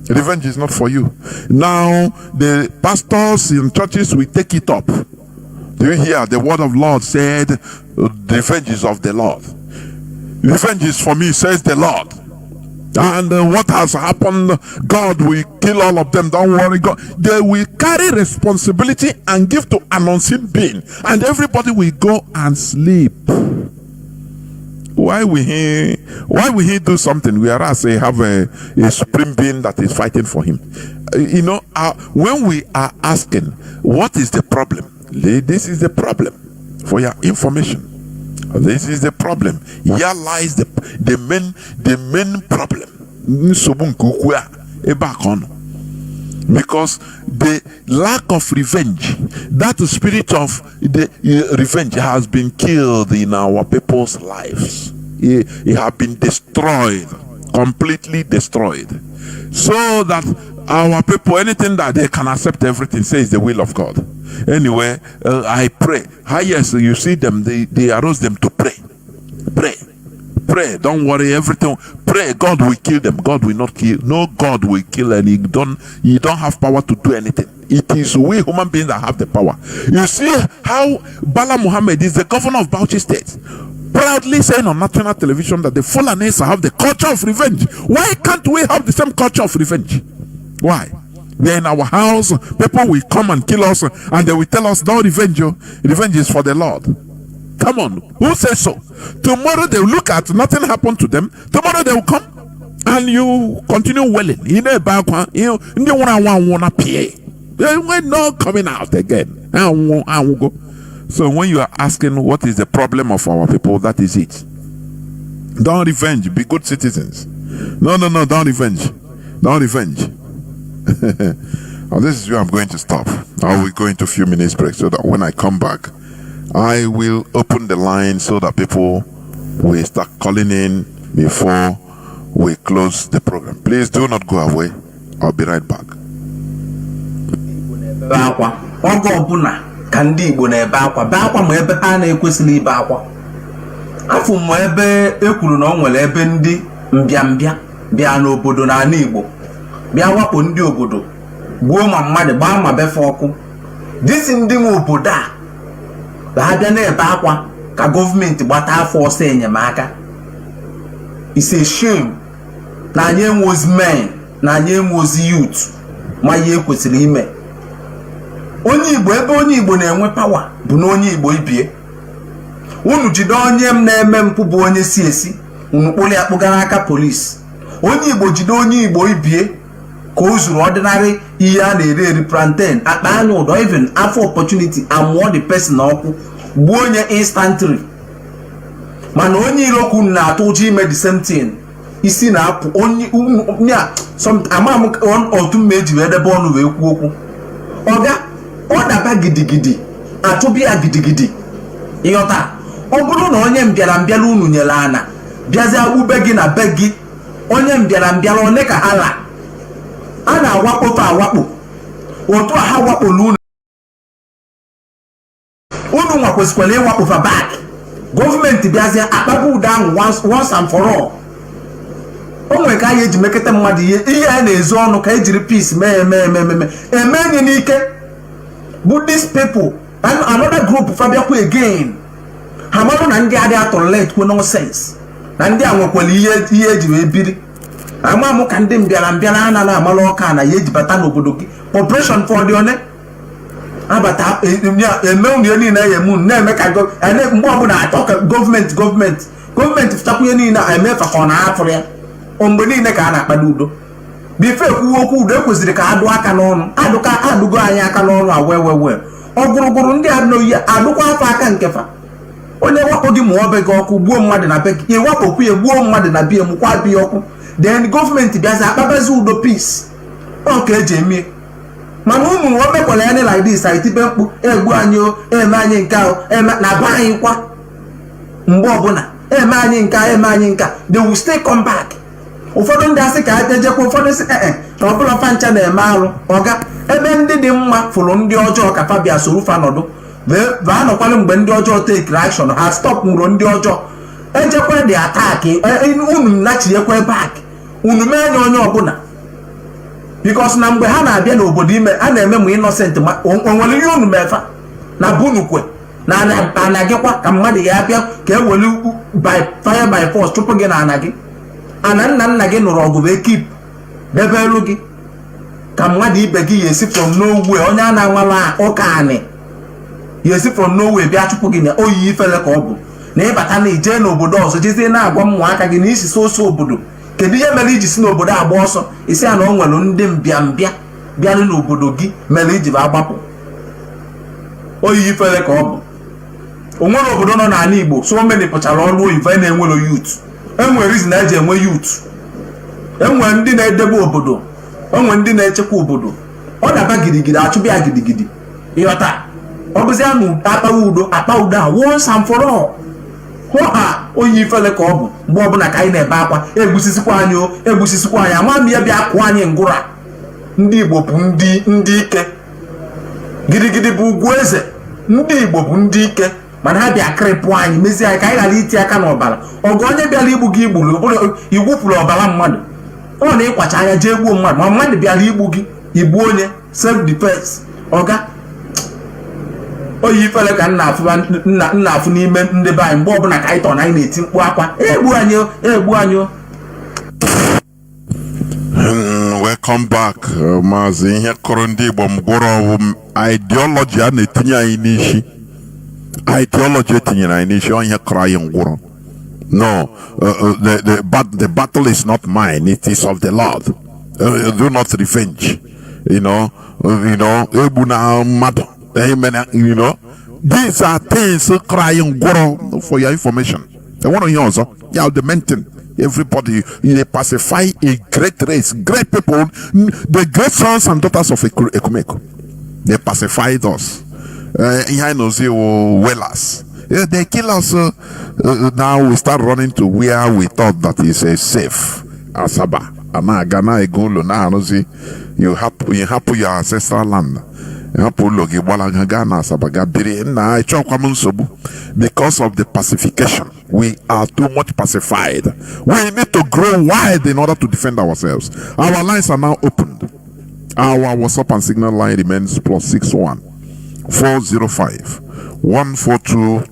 Revenge is not for you. Now the pastors in churches will take it up. Do you hear? The word of Lord said, revenge is of the Lord. Revenge is for me, says the Lord. And what has happened, God will kill all of them. Don't worry, God. They will carry responsibility and give to an unseen being, and everybody will go and sleep. Why will he do something whereas he have a supreme being that is fighting for him? When we are asking, what is the problem? This is the problem. For your information, this is the problem. Here lies the main problem. Because the lack of revenge, that spirit of the revenge has been killed in our people's lives. It has been destroyed, completely destroyed. So that our people, anything that they can accept, everything says the will of God. Anyway, I pray. Yes, you see them, they arouse them to pray. Pray, don't worry, everything. Pray, God will kill them. God will not kill. No, God will kill, and you don't have power to do anything. It is we human beings that have the power. You see how Bala Muhammad is the governor of Bauchi State, proudly saying on national television that the Fulanis have the culture of revenge. Why can't we have the same culture of revenge? Why? They're in our house, people will come and kill us, and they will tell us, no, revenge is for the Lord. Come on, who says so? Tomorrow they will look at nothing happened to them. Tomorrow they will come and you continue welling. We're not coming out again. So when you are asking what is the problem of our people, that is it. Don't revenge, be good citizens. No, don't revenge. Don't revenge. This is where I'm going to stop. I will go into a few minutes break so that when I come back, I will open the line so that people will start calling in before we close the program. Please do not go away. I'll be right back. Ka government gbata force enyemaka. It's a shame na anyị was men na anyị was youth ma ihe kwesịrị ime. Onye Igbo ebe onye Igbo na-enwe power bụ na onye Igbo ibie. Unu jide onye m na-eme mpụ bụ onye si esi, unu kpụrụ ya kpụgara aka police. Onye Igbo jide onye Igbo ibie ka o zuru ordinary ihe a na-eri plantain akpa anya ụdọ even after opportunity amụọ the person ọkụ gbuo onye instantly. Mana onye iroku na-atụ ụjọ ime the same thing. Isi na-apụ onye amam otu mmeji wee debe ọnụ wee kwuo okwu. Ọga ọ daba gidigidi atụbịa gidigidi. Ịghọta, ọ bụrụ na onye mbịara unu nyere ana bịazi agbube gị na be gị, onye mbịara one ka ala a na-awakpo awakpo otu ha wakpolu unu nwa kwesịkwara ịwakpo fa back. Gọọmenti bịazie akpagbu ụda ahụ once and for all. O nwere ka anyị eji meketa mmadụ ihe a na-ezo ọnụ ka ejiri peace emenye n'ike bụ these people and another group fabiakwa again. Ha marụ na ndị adị tolerate kwe nonsense na ndị a nwekwara ihe eji wee biri. Amam ka ndị mbịara a na-amalụ ọka na ya ejibata n'obodo gị operation for the one abata eme unye niile ya emu na-eme ka mgbe ọbụla atọ ka gọọmenti fụchakwa ihe niile emefa ka ọ na-afụrụ ya mgbe niile ka a na-akpado udo. Bife kwuo okwu udo ekwesịrị ka adụ aka n'ọnụ adụgo anyị aka n'ọnụ awewewe ọgụrụgụrụ ndị adịnoyi adụkwa afọ aka nkefa. Onye wakpo gị mụọ be gị ọkụ gbuo mmadụ na be gị, ịwakpokwu ya gbuo mmadụ na bie mụkwa bie ọkụ, then gọọmenti bịazi akpabazi udo peace ọ ka eji eme. Mana ụmụ omekwala ya like this aitibe mkpu egbu anyị o eme anyị nke ahụ na be anyị kwa mgbe ọbụla eme anyị nke they will still come back. Ụfọdụ ndị asị ka ejekwa, ụfọdụ sị na ọbụla fancha na-eme arụ ọga ebe ndị dị mma fụrụ ndị ọjọọ ka fabia soro fa nọdụ va nọkwala mgbe ndị ọjọọ take action ha stop nwụrụ ndị ọjọọ ejekwa dị attack unu nachiekwa back unu mee anya onye ọbụla. Because na mgbe ha na-abịa n'obodo ime a na-eme mụ innocent onwere ihe unu mefa na bunukwe na ana gịkwa ka mmadụ ya bịa ka ewere by fire by force chụpụ gị na ana gị. Ana nna gị nụrụ ọgụ wee keep debe elu gị ka mmadụ ibe gị ya esi from nowhere onye a na-anwala ụka anị ya esi from nowhere bịa chụpụ gị na oyi ifele ka ọ bụ. na ịbata na ije n'obodo ọzọ jezie na-agwa ụmụaka gị na isi soso obodo. Kedu ihe mere iji si n'obodo agba ọsọ isi ya na o nwere ndị mbịambịa bịanụ n'obodo gị mere iji agbapụ? Oyiyi fere ka ọ bụ. O nwere obodo nọ n'ala Igbo so many pụchara ọrụ oyibo na-enwero youth. Enwere reason eji enwe youth. Enwere ndị na-edebe obodo, enwere ndị na-echekwa obodo. Ọ daba gidigidi achụbịa gidigidi. Ịghọta? Ọ bụzi anụ akpa udo a once and for all. Ha oyi fele ka ọ bụ mgbe ọbụla ka anyị na-ebe akwa egbusisikwa anyị ama m ya bịa kụọ anyị ngụra. Ndị Igbo bụ ndị ike. Gidigidi bụ ugwu eze. Ndị Igbo bụ ndị ike mana ha bịa krịpụ anyị mezie anyị ka anyị ghara iti aka n'ọbara. Ọgụ onye bịara igbu gị igbupụrụ ọbara mmadụ. Ọ na-ịkwacha anya jee gbuo mmadụ ma mmadụ bịara igbu gị igbu onye self defense. Ọga oyi fere ka nna afụ n'ime ndị be anyị mgbe ọbụla ka anyị tọ na anyị na-eti mkpu akwa egbu anyị. Welcome back, Mazi. Ihe kọrọ ndị Igbo mgwọrọ ideology a na-etinye anyị n'isi. Ideology etinyere anyị n'isi onye kọrọ anyị ngwọrọ. No, the battle is not mine, it is of the Lord. Do not revenge. Egbu na mmadụ. Amen. These are things crying for your information. I want to hear also. Yeah, the maintain everybody. They pacify a great race, great people, the great sons and daughters of Ekumeko. They pacified us. Wellers. They kill us. Now we start running to where we thought that is a safe. Asaba. Ghana, Egolo. Now you have your ancestral land. Because of the pacification, we are too much pacified. We need to grow wide in order to defend ourselves. Our lines are now opened. Our WhatsApp and Signal line remains +61 405 142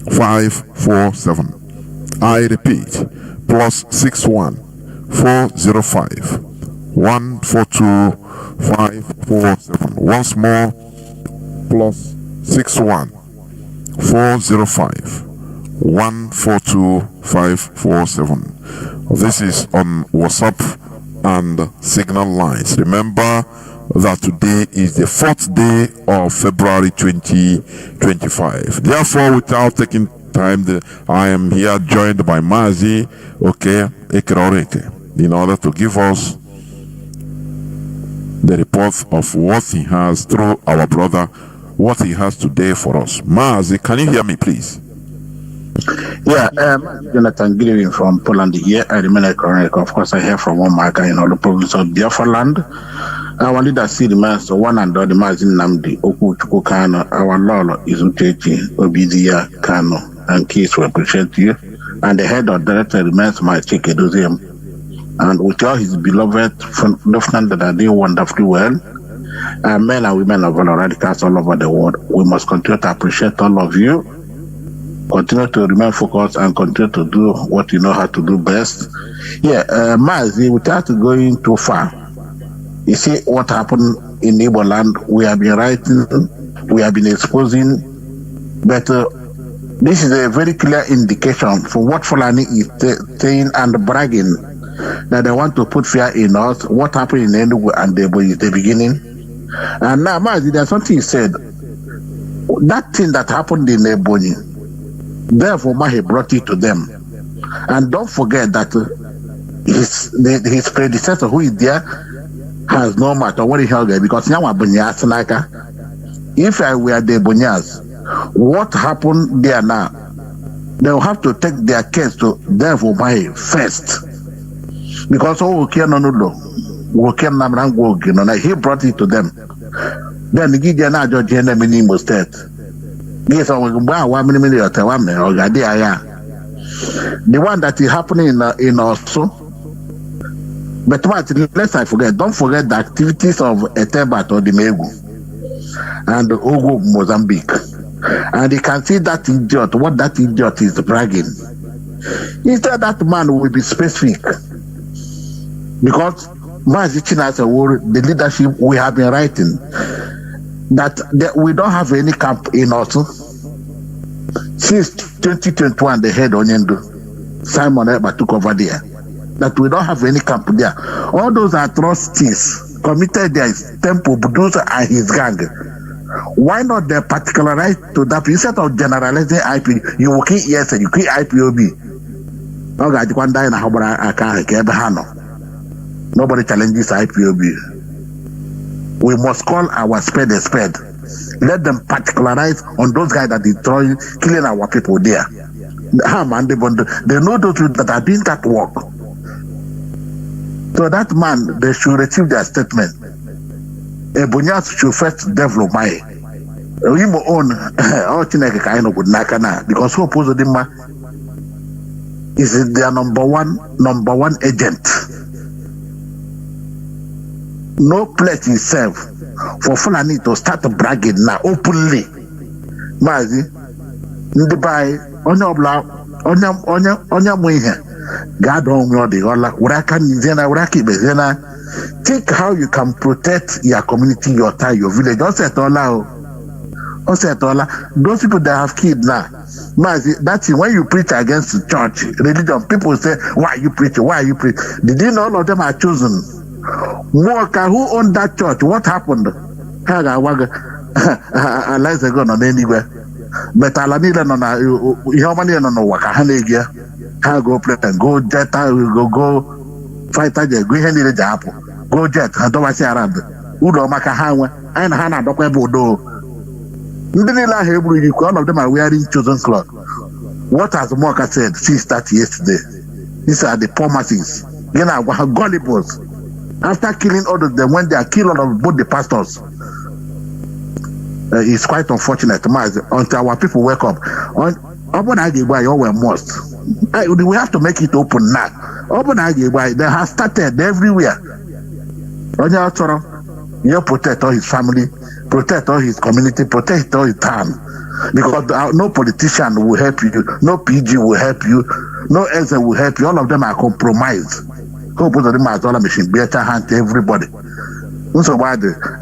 547. I repeat, +61 405 142 547. Once more, +61 405 142 547. This is on WhatsApp and Signal lines. Remember that today is the 4th day of February 2025. Therefore, without taking time, I am here joined by Mazi Ekeroreke in order to give us the report of what he has through our brother, what he has today for us. Mazi, can you hear me, please? Yeah, Jonathan Chinedu from Poland here. I remain a chronic. Of course, I hear from one marker in all the province of Biafra land. Our leader still remains the one and only Mazi Nnamdi Kanu. Our Lord is Uchechi Obidia Kanu, and case we appreciate you. And the head of director remains Mazi Nnamdi. And with all his beloved lieutenant that are doing wonderfully well, men and women of all radicals all over the world, we must continue to appreciate all of you, continue to remain focused, and continue to do what you know how to do best. Yeah, Mazi, without going too far, you see what happened in Igbo land. We have been writing, we have been exposing, but this is a very clear indication for what Fulani is saying and bragging, that they want to put fear in us. What happened in Enugu and Debo is the beginning. And now, Mazi, there's something he said. That thing that happened in Ebonyi, therefore, he brought it to them. And don't forget that his predecessor, who is there, has no matter what he held there, because now if I were the Ebonyas, what happened there now? They will have to take their case to therefore first. Because he brought it to them. Then the Gideon Judge in Imo State. Yes, the one that is happening in also. But let's I forget, don't forget the activities of Etebat or the Megu and Ogo Mozambique. And you can see that idiot, what that idiot is bragging. Instead, that man will be specific. Because Mazi Chinedu, the leadership we have been writing, that we don't have any camp in us. Since 2021 they had Onyendo. Simon Ekpa took over there. That we don't have any camp there. All those atrocities committed there is Temple Budusa and his gang. Why not they particularize to that? Instead of generalizing IP, you will keep yes and you keep IPOB. Nobody challenges IPOB. We must call our spade a spade. Let them particularize on those guys that destroy, killing our people there. They know those that are doing that work. So that man, they should receive their statement. Ebunyas should first develop my own because who opposed him is their number one agent. No place is safe for Fulani to start bragging now openly. Mazi, Ndibai, Onya Mwihe, God on the Ola, Uraka Nizena, Uraki Bezena. Think how you can protect your community, your town, your village. Also, those people that have kids now, Mazi, that's when you preach against the church, religion, people say, why are you preaching? Why are you preaching? Did you know all of them are chosen? Moka, who owned that church? What happened? Lies ago on anywhere. But Alanila no na Yomani no waka hanegia. Ha go play and go jet, go fight again, go henry the japo. Go jet, and don't say around. Udo maka hawe, and Hana dokwe bodo. Ndinila Hebrew, all of them are wearing chosen cloth. What has Moka said? She started yesterday. These are the poor masses. You know, gullibles. After killing all of them, when they are killed all of both the pastors, it's quite unfortunate, until our people wake up. We have to make it open now. They have started everywhere. You protect all his family, protect all his community, protect all his town. Because no politician will help you, no PG will help you, no ESA will help you. All of them are compromised. Hope of the Mazola machine, better hand to everybody. So why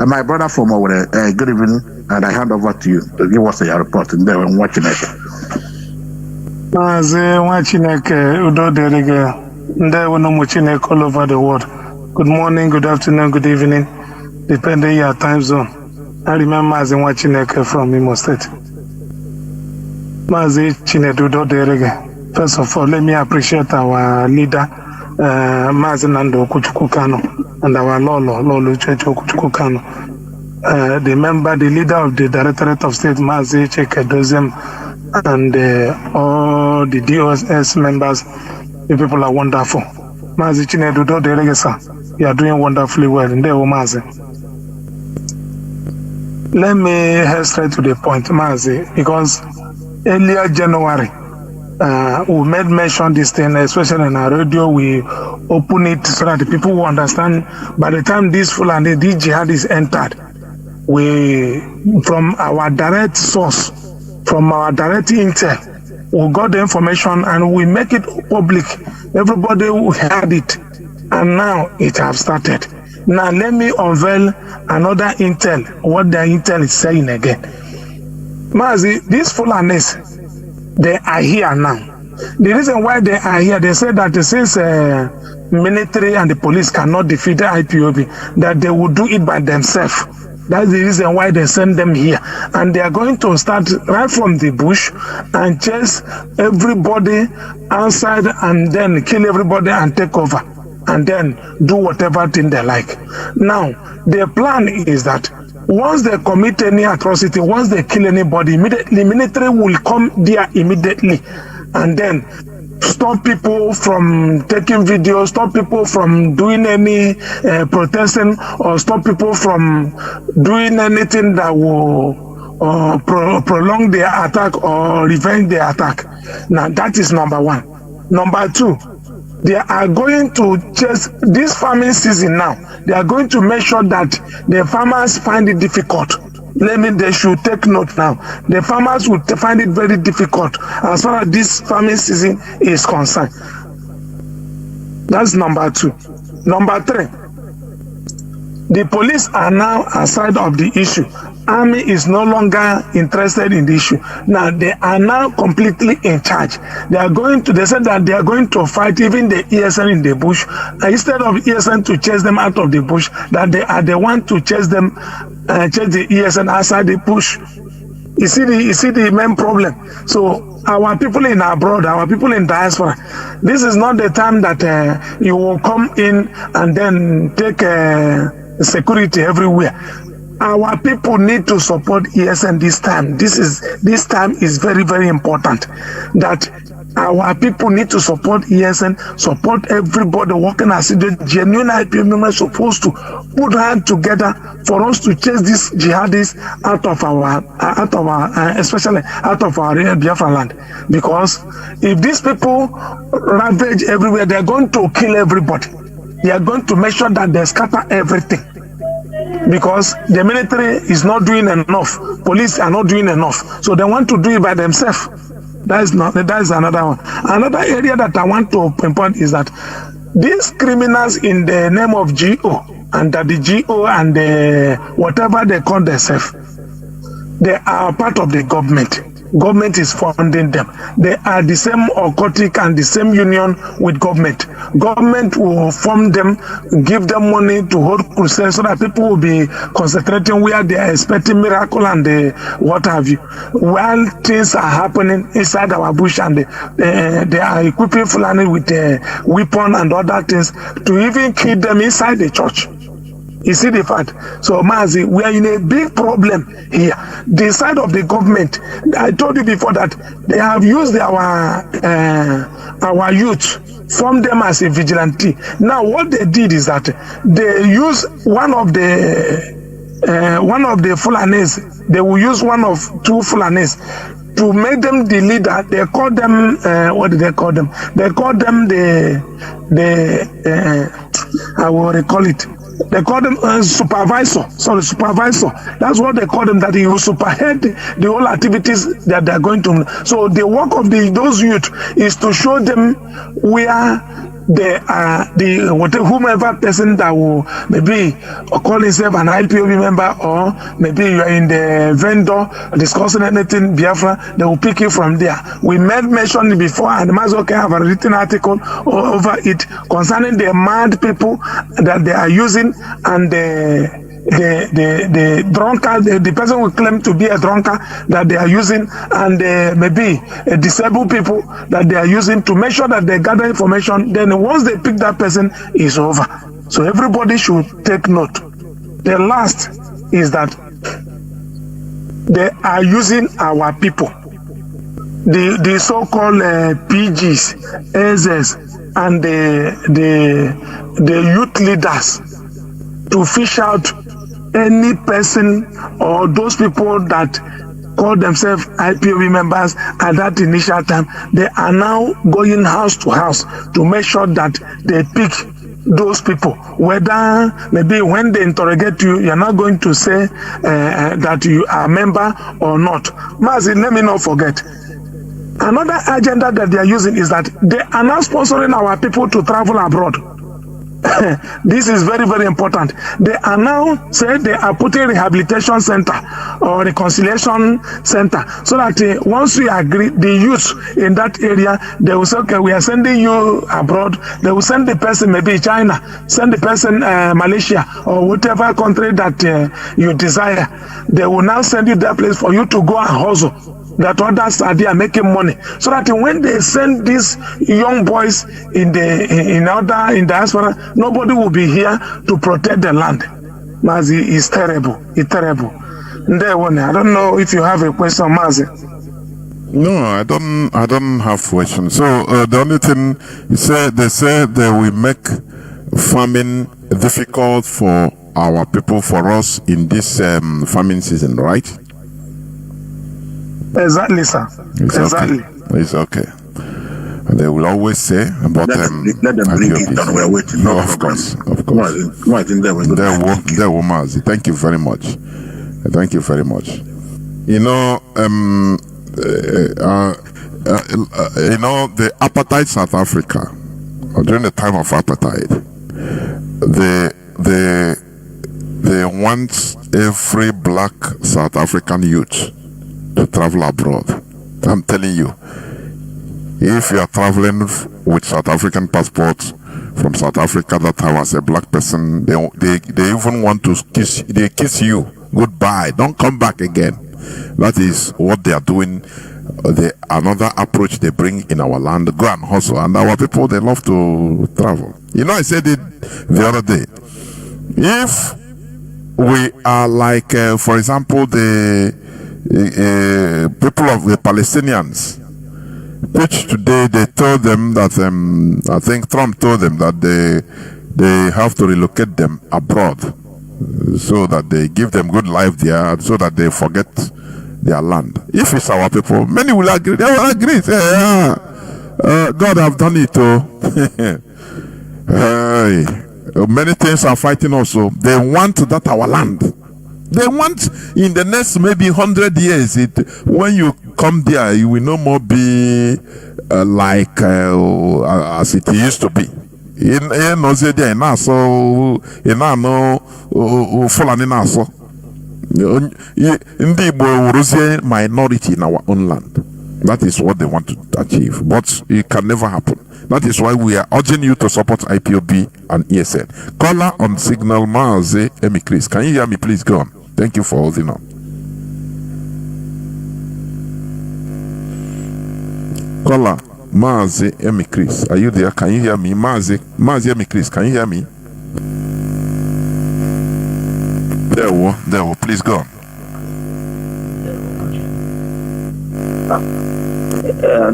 my brother from good evening, and I hand over to you to give us your report and then watching it. Watching it, Udo Derega, all over the world. Good morning, good afternoon, good evening, depending your time zone. I remember Mazi watching it from Imo State. Mazi Chinedu Derega. First of all, let me appreciate our leader. Mazi Nnamdi Kanu and our Lolo Church Kanu. The leader of the Directorate of State, Mazi Chekedozem, and all the DOS members, the people are wonderful. Mazi Chinedu Deregesa, you are doing wonderfully well in the Mazi. Let me head straight to the point, Mazi, because earlier January, we made mention this thing, especially in our radio. We open it so that the people will understand. By the time this Fulani, this jihadis entered, we, from our direct source, from our direct intel, we got the information and we make it public. Everybody heard it, and now it has started. Now let me unveil another intel, what the intel is saying again. Mazi, these Fulanis, they are here now. The reason why they are here, they say that since military and the police cannot defeat the IPOB, that they will do it by themselves. That's the reason why they send them here. And they are going to start right from the bush and chase everybody outside and then kill everybody and take over. And then do whatever thing they like. Now, their plan is that once they commit any atrocity, once they kill anybody, immediately military will come there immediately and then stop people from taking videos, stop people from doing any protesting, or stop people from doing anything that will prolong their attack or revenge their attack. Now, that is number one. Number two, they are going to chase this farming season now. They are going to make sure that the farmers find it difficult. They should take note now. The farmers will find it very difficult as far as this farming season is concerned. That's number two. Number three, the police are now aside of the issue. Army is no longer interested in the issue. Now they are now completely in charge. They said that they are going to fight even the ESN in the bush. Instead of ESN to chase them out of the bush, that they are the one to chase them, chase the ESN outside the bush. You see the main problem. So our people in abroad, our people in diaspora, this is not the time that you will come in and then take security everywhere. Our people need to support ESN this time. This time is very, very important. That our people need to support ESN, support everybody working as the genuine IPO members supposed to put hands together for us to chase these jihadists out of our especially out of our Biafra land. Because if these people ravage everywhere, they are going to kill everybody. They are going to make sure that they scatter everything. Because the military is not doing enough, police are not doing enough, so they want to do it by themselves. That is another one. Another area that I want to pinpoint is that these criminals in the name of GO and that the GO and the whatever they call themselves, they are part of the government. Government is funding them. They are the same occultic and the same union with government. Government will fund them, give them money to hold crusades so that people will be concentrating where they are expecting miracle and what have you. While things are happening inside our bush and they are equipping Fulani with weapon and other things to even kill them inside the church. You see the fact? So, Mazi, we are in a big problem here. The side of the government, I told you before that they have used our youth, formed them as a vigilante. Now, what they did is that they use one of the Fulanis. They will use one of two Fulanis to make them the leader. They call them what do they call them? They call them I will recall it. They call them supervisor. Supervisor. That's what they call them, that he will superhead the whole activities that they are going to. So the work of those youth is to show them where they are, whomever person that will maybe call himself an IPOB member, or maybe you are in the vendor discussing anything Biafra, they will pick you from there. We made mention before, and Mazi have a written article over it concerning the mad people that they are using, and the drunkard, the person who claim to be a drunkard that they are using, and maybe disabled people that they are using to make sure that they gather information. Then once they pick that person, it's over. So everybody should take note. The last is that they are using our people, the so-called PGs, AZs, and the youth leaders to fish out any person or those people that call themselves IPOB members at that initial time. They are now going house to house to make sure that they pick those people. Whether maybe when they interrogate you, you're not going to say that you are a member or not. Mazi, let me not forget. Another agenda that they are using is that they are now sponsoring our people to travel abroad. This is very, very important. They are now saying they are putting rehabilitation center or reconciliation center, so that once we agree, the youth in that area, they will say, okay, we are sending you abroad. They will send the person, maybe China, send the person Malaysia or whatever country that you desire. They will now send you that place for you to go and hustle. That others are there making money, so that when they send these young boys in diaspora, nobody will be here to protect the land. Mazi, is terrible. It's terrible. I don't know if you have a question, Mazi. No, I don't have questions. So the only thing they say they will make farming difficult for our people, for us in this farming season, right? Exactly, sir. Exactly. Okay. It's okay. They will always say about let them bring it down. We're waiting. No, of course. Mazi. Thank you very much. Thank you very much. The apartheid South Africa, during the time of apartheid, They want every black South African youth to travel abroad. I'm telling you, if you are traveling with South African passports from South Africa that time as a black person, they even want to kiss you goodbye. Don't come back again. That is what they are doing. Another approach they bring in our land. Go and hustle. And our people, they love to travel. You know, I said it the other day. If we are like, for example, the people of the Palestinians, which today they told them that I think Trump told them that they have to relocate them abroad so that they give them good life there, so that they forget their land. If it's our people, many will agree. They will agree. Say, God have done it. Many things are fighting also. They want that our land. They want in the next maybe 100 years, when you come there, you will no more be like as it used to be. Minority in our own land. That is what they want to achieve, but it can never happen. That is why we are urging you to support IPOB and ESN. Caller on signal Mazi Nnamdi Kanu. Can you hear me? Please go on. Thank you for holding on. Caller Mazi Nnamdi Kanu. Are you there? Can you hear me? Mazi Nnamdi Kanu. Can you hear me? There we please go on.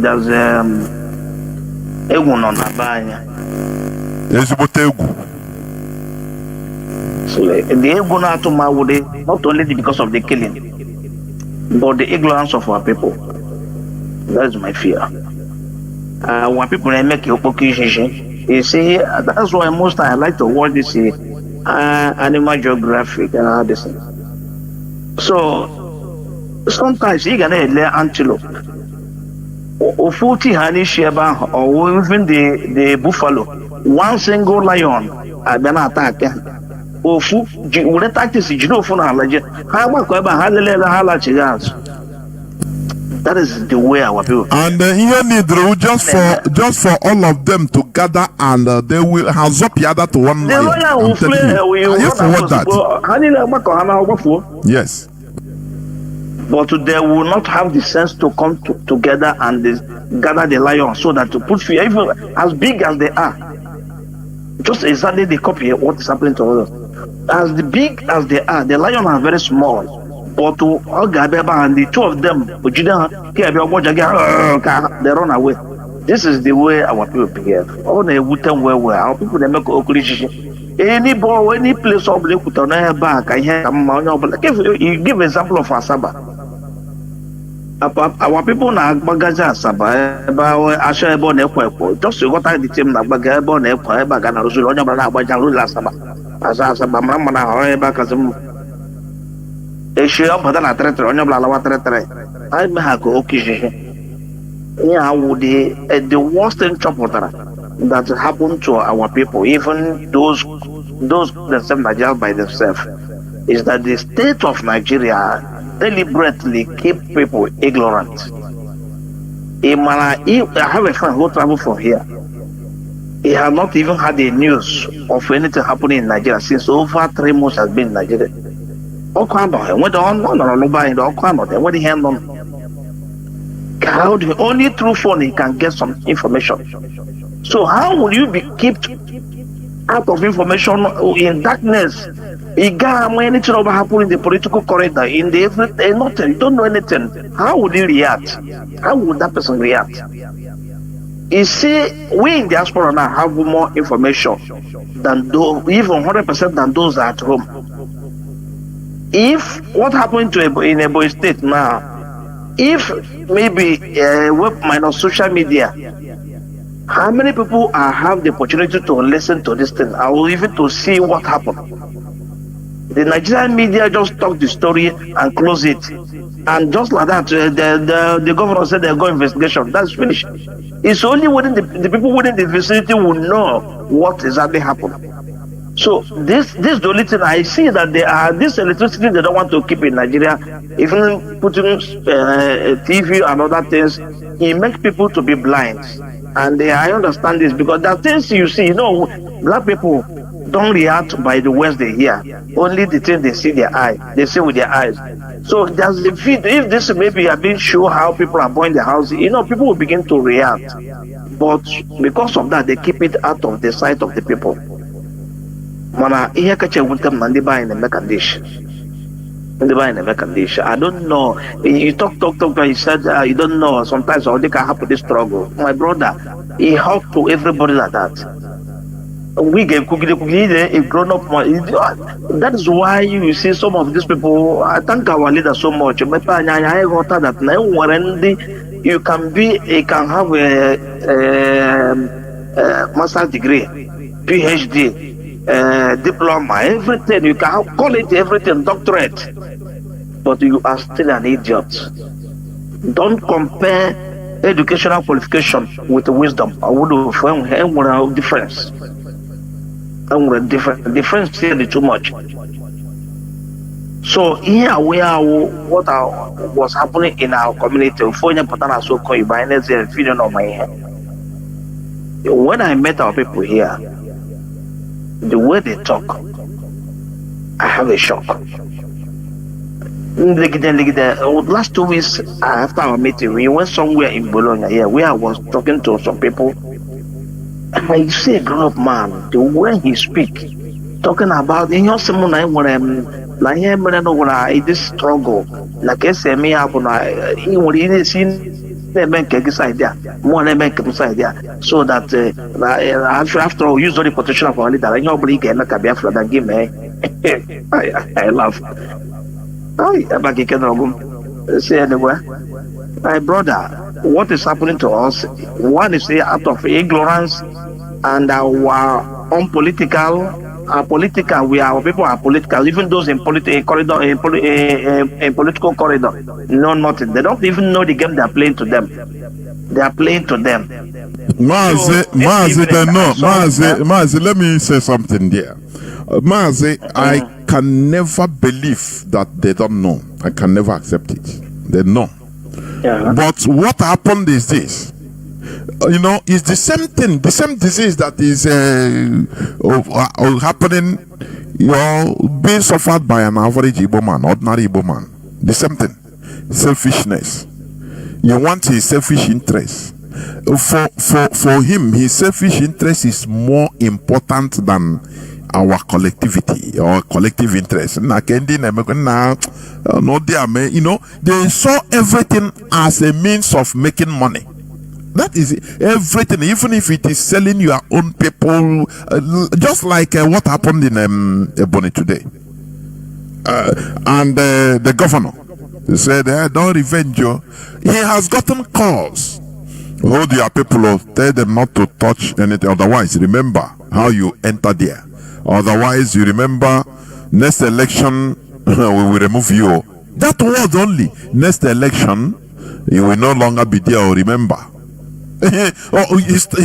There's egwu nọ na banya. Ezigbote egwu. So the egwu na-atụ m awude, not only because of the killing, but the ignorance of our people. That's my fear. When people make okpoko, you see, that's why most I like to watch this Animal Geographic and all this. So sometimes you can hear antelope. Or 40 honey sheba, or even the buffalo. One single lion, I then attack. Or would attack this, you know, for allergy. How much that is the way our people. And here need just for all of them to gather and they will have up the other to one lion. Are you for that? Yes. But they will not have the sense to come together and gather the lion so that to put fear, even as big as they are. Just exactly the copy of what is happening to others. As big as they are, the lion are very small. But to Ogabeba and the two of them, they run away. This is the way our people behave. All the Wutan where our people they make okrishi. Any ball, any place of the Kutana back, I hear you give example of Asaba. Our people na Bagaja Saba, Asha Bon Equo, just what I did him Nabagabon Equa, Bagana Rosulonia Bajalu Saba, Asaba Mamma, however, Kazum. She up on a treasure on your Blawa treasure. I may have occasion. Yeah, would the worst thing that happened to our people, even those themselves Nigeria by themselves, is that the state of Nigeria deliberately keep people ignorant. I have a friend who traveled from here. He has not even had the news of anything happening in Nigeria since over 3 months has been in Nigeria. How the only through phone he can get some information. So how will you be kept out of information in darkness? Anything about happening in the political corridor, in the everything, nothing, you don't know anything. How would he react? How would that person react? You see, we in diaspora now have more information than those, even 100% than those at home. If what happened to in Ebonyi State now, if maybe web minus social media, how many people have the opportunity to listen to this thing, or even to see what happened? The Nigerian media just talk the story and close it, and just like that, the governor said they'll go investigation. That's finished. It's only within the people within the vicinity will know what exactly happened. So this is the only thing I see, that they are this electricity they don't want to keep in Nigeria. Even putting TV and other things, it makes people to be blind. And I understand this because there are things you see. Black people don't react by the words they hear. Only the things they see they see with their eyes. So there's the feed. If this maybe have been show how people are buying the house, people will begin to react. But because of that, they keep it out of the sight of the people. Mana ihe kacha wuntem na ndị buying na condition. The buying in condition. I don't know. You talk. You said you don't know. Sometimes all they can happen this struggle. My brother, he helped to everybody like that. We gave cookie a grown up. That is why you see some of these people. I thank our leader so much. You can have a master's degree, PhD. Diploma, everything, you can call it everything, doctorate, but you are still an idiot. Don't compare educational qualification with wisdom. I would have difference. Difference here is too much. So here we are. What was happening in our community? When I met our people here, the way they talk, I have a shock. Last 2 weeks after our meeting, we went somewhere in Bologna here where I was talking to some people. And I see a grown up man, the way he speaks, talking about this struggle, like SME happen, he would see so that after all, use all the protection of our leader. Nobody can make a Biafra than give me. I laugh. Say anywhere. My brother, what is happening to us? One is out of ignorance and our unpolitical. Our people are political. Even those in political corridor, know nothing. They don't even know the game they are playing to them. They are playing to them. Mazi, let me say something there. Mazi, I can never believe that they don't know. I can never accept it. They know. Yeah. But what happened is this. It's the same thing, the same disease that is happening, being suffered by an average Igbo man, ordinary Igbo man. The same thing. Selfishness. You want his selfish interest. For him, his selfish interest is more important than our collectivity or collective interest. They saw everything as a means of making money. That is everything, even if it is selling your own people, just like what happened in Ebony today. And the governor said, don't revenge you. He has gotten calls. Hold your people, tell them not to touch anything. Otherwise, remember how you enter there. Otherwise, you remember, next election, we will remove you. That was only. Next election, you will no longer be there or remember. He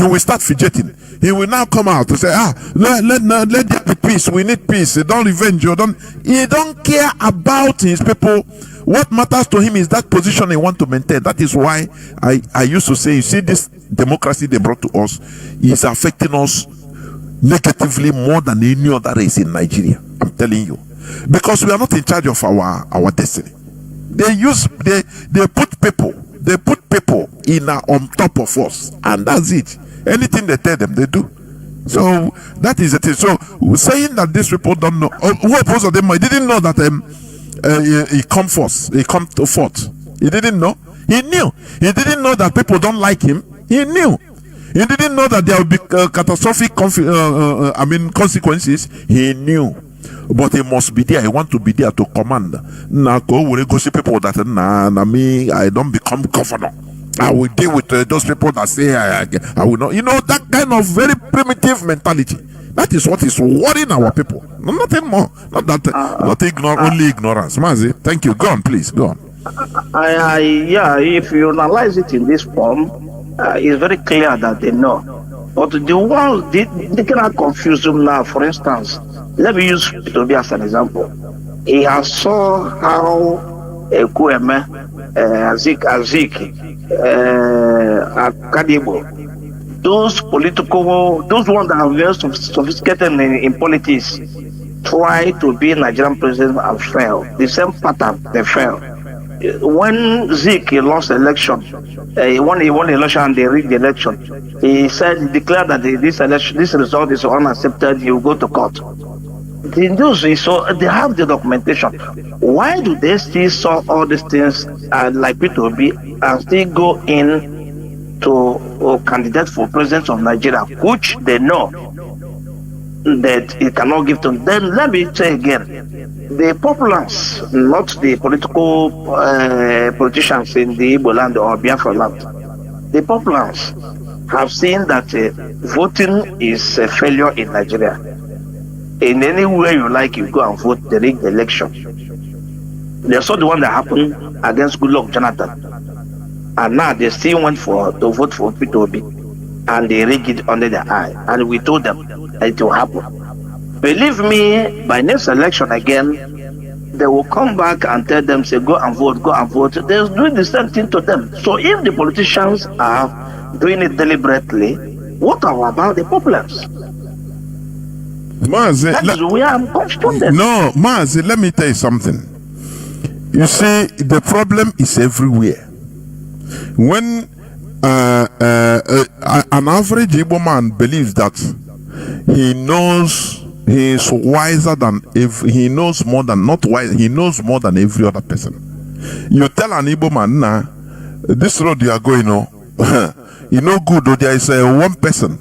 will start fidgeting. He will now come out to say, let there be peace. We need peace. Don't revenge you. He don't care about his people. What matters to him is that position he want to maintain. That is why I used to say, you see, this democracy they brought to us is affecting us negatively more than any other race in Nigeria. I'm telling you, because we are not in charge of our destiny. They put people in on top of us, and that's it. Anything they tell them, they do. So that is the thing. So saying that these people don't know, who opposed them, he didn't know that he come forth. He come to forth. He didn't know. He knew. He didn't know that people don't like him. He knew. He didn't know that there will be catastrophic consequences. He knew. But he must be there. He want to be there to command. Now go see people that me, I don't become governor. I will deal with those people that say I will not. That kind of very primitive mentality. That is what is worrying our people. Nothing more. Not that. Only ignorance. Mazi, thank you. Go on, please. Go on. If you analyze it in this form, it's very clear that they know. But the one they cannot confuse him now. For instance, let me use Toby as an example. He has saw how Kweme, Azik, Akadibo, those ones that are very sophisticated in politics, try to be Nigerian president and fail. The same pattern, they fail. When Zik lost election, he won election and they rigged the election. He declared that this result is unaccepted. He will go to court. The news, so they have the documentation. Why do they still saw all these things like P2B and still go in to candidate for president of Nigeria, which they know that it cannot give to them? Then let me say again, the populace, not the political politicians in the Igbo land or Biafra land, the populace have seen that voting is a failure in Nigeria. In any way you like, you go and vote, they rig the election. They saw the one that happened against Goodluck Jonathan. And now they still went to vote for P2B. And they rigged it under their eye. And we told them that it will happen. Believe me, by next election again, they will come back and tell them, say, go and vote, go and vote. They're doing the same thing to them. So if the politicians are doing it deliberately, what about the populace? Mazi, Mazi, let me tell you something. You see, the problem is everywhere. When an average Igbo man believes that he is wiser than he knows more than not wise, he knows more than every other person. You tell an Igbo man, nah, this road you are going on, you know good, or there is one person.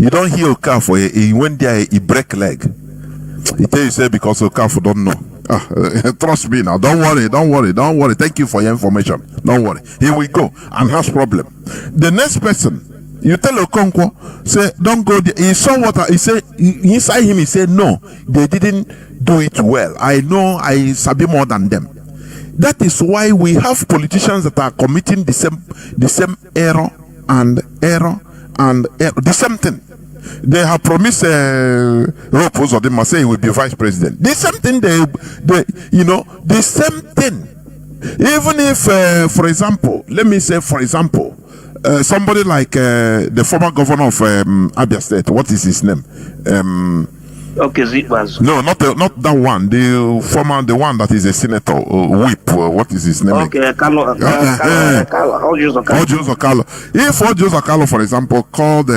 You don't hear a car for he went there, he break leg. He tell you say because a car for don't know. Trust me now. Don't worry. Thank you for your information. Don't worry. Here we go and has problem. The next person, you tell Okonkwo, say don't go there. He saw what he said inside him. He said no, they didn't do it well. I know I sabi more than them. That is why we have politicians that are committing the same error and the same thing. They have promised Ropos or they must say he will be vice president. The same thing the same thing. Even if, for example, let me say, for example, somebody like the former governor of Abia State, what is his name? Okay, Zibaz. No, not that one. The one that is a senator, whip. What is his name? Okay, Carlo. Ojo Carlo. If Ojo Carlo, for example, called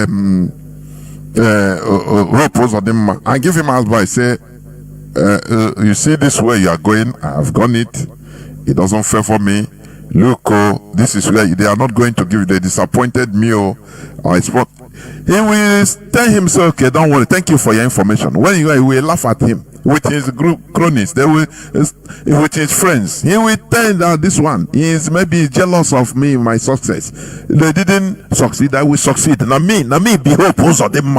Ropos or them and give him advice, say, you see this way you are going, I have gone it. It doesn't favor me. Look, this is where they are not going to give. They disappointed me. He will tell him, so okay, don't worry, thank you for your information. When he will laugh at him with his group cronies, they will with his friends. He will tell that this one is maybe jealous of me, my success. They didn't succeed, I will succeed. Now me be hopeless of them.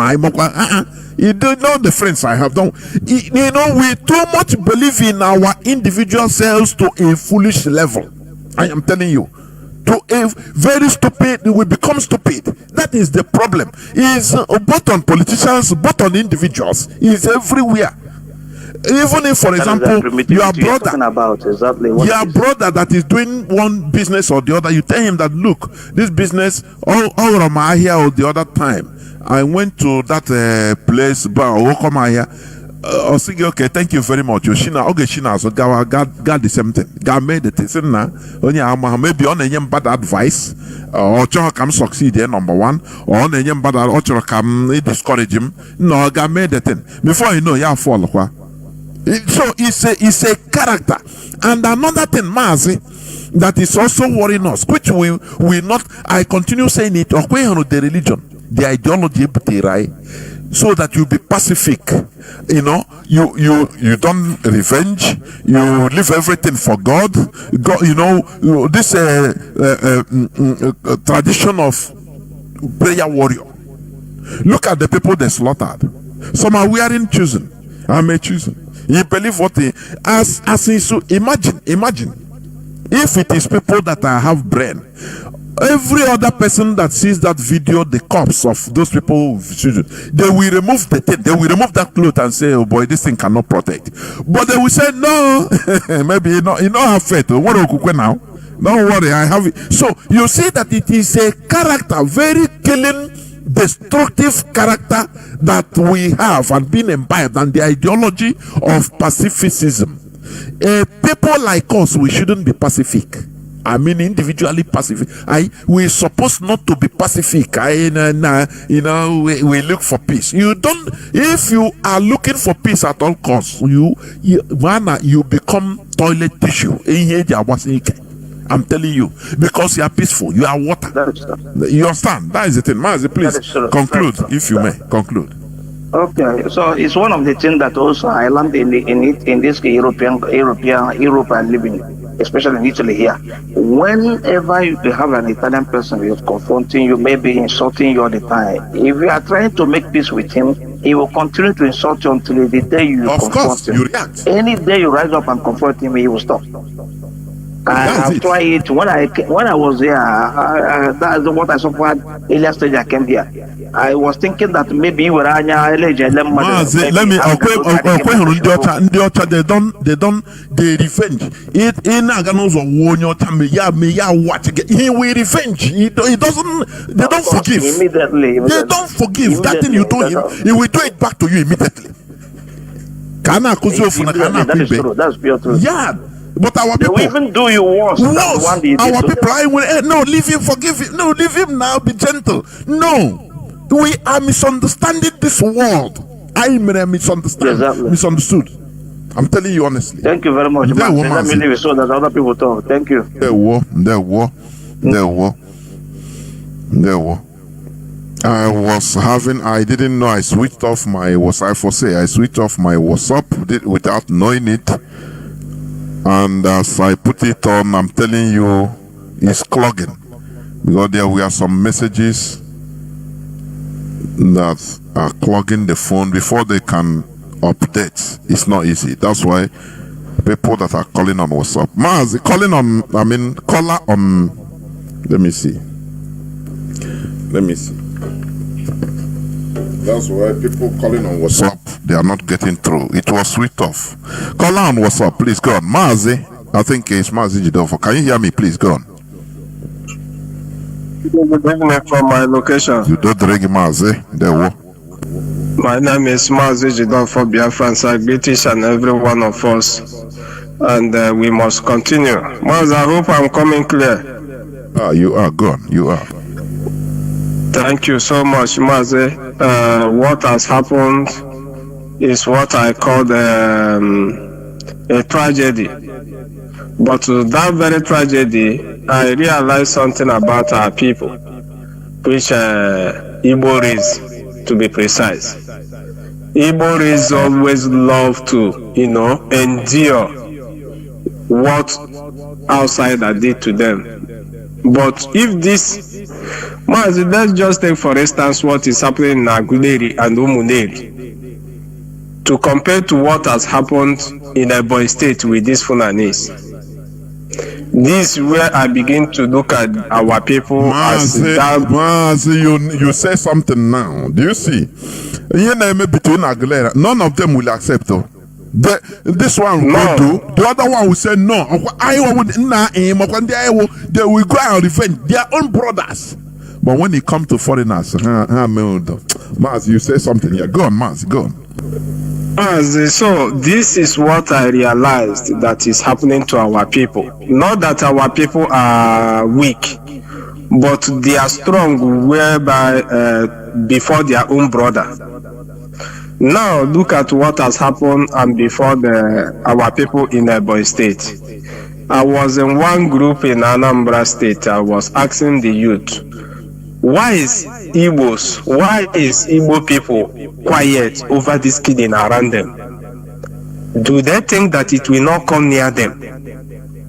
You don't know the friends I have done. We too much believe in our individual selves to a foolish level. I am telling you. To a very stupid, we become stupid. That is the problem. It's both on politicians, both on individuals. It's everywhere. Even if, for example, your brother that is doing one business or the other, you tell him that, look, this business, all of my here or the other time, I went to that place, I'll say, okay, thank you very much. Shina, so God the same thing. God made it. Maybe on any bad advice, or come succeed there, number one, or on any bad or come discourage him. No, God made the thing. Before you know, you fall. So it's a character. And another thing, Mazi, that is also worrying us, which we will not, I continue saying it, or the religion, the ideology, right? So that you be pacific, you don't revenge, you leave everything for God. This tradition of prayer warrior. Look at the people they slaughtered. Some are wearing chosen. I may chosen. You believe what they as in so imagine if it is people that have brain. Every other person that sees that video, the corpse of those people with children, they will remove the thing, they will remove that cloth and say, oh boy, this thing cannot protect. But they will say, no, maybe you don't have faith. What do now? Don't worry, I have it. So you see that it is a character, very killing, destructive character that we have and been imbibed, and the ideology of pacificism. People like us, we shouldn't be pacific. I mean, individually pacific. We're supposed not to be pacific. We look for peace. You don't. If you are looking for peace at all costs, you become toilet tissue. I'm telling you, because you are peaceful, you are water. You understand? That is the thing. Mazi, please conclude, if you may. Conclude. Okay, so it's one of the things that also I learned in this Europe I'm living, especially in Italy here. Whenever you have an Italian person who is confronting you, maybe insulting you all the time, if you are trying to make peace with him, he will continue to insult you until the day you confront him. You react. Any day you rise up and confront him, he will stop. I have tried it when I was here. That's what I suffered earlier stage I came here. I was thinking that maybe you were let me they revenge it in Aganos or warn your time. What he will revenge. He doesn't, they don't forgive immediately. They don't forgive that thing you do him, he will do it back to you immediately. That is true. That's pure truth. Yeah. But our people will even do you worse. Our people, no, leave him, forgive him. No, leave him now, be gentle. No, we are misunderstanding this world. I misunderstood. I'm telling you honestly. Thank you very much. Let me leave it so that other people talk. Thank you. There were. I didn't know I switched off my WhatsApp without knowing it. And as I put it on, I'm telling you, it's clogging. Because there were some messages that are clogging the phone before they can update. It's not easy. That's why people that are calling on WhatsApp. Mazi, caller on, let me see. That's why people calling on WhatsApp, they are not getting through. It was switched off. Call on WhatsApp, please go on. Mazi, I think it's Mazi Jidofo. Can you hear me? Please go on. From my location. You don't drink Mazi. There were. My name is Mazi Jonathan Biafrans. I greet each and every one of us. And we must continue. Mazi, I hope I'm coming clear. You are gone. You are. Thank you so much, Mazi. What has happened is what I call a tragedy. But to that very tragedy, I realized something about our people, which Igbo race, to be precise. Igbo race always love to, endure what outsider did to them. But if this, let's just take for instance what is happening in Aguleri and Umuneri, to compare to what has happened in Ebonyi State with these Fulanis. This is where I begin to look at our people you say something now. Do you see? Between Aguilera, none of them will accept. This one will do. The other one will say no. They will go and revenge their own brothers. But when it comes to foreigners, Mazi, you say something. Yeah, go on, Mazi, go on. So this is what I realized that is happening to our people. Not that our people are weak, but they are strong whereby before their own brother. Now look at what has happened and before our people in Ebonyi State. I was in one group in Anambra State. I was asking the youth, why is Igbo people quiet over this killing around them? Do they think that it will not come near them?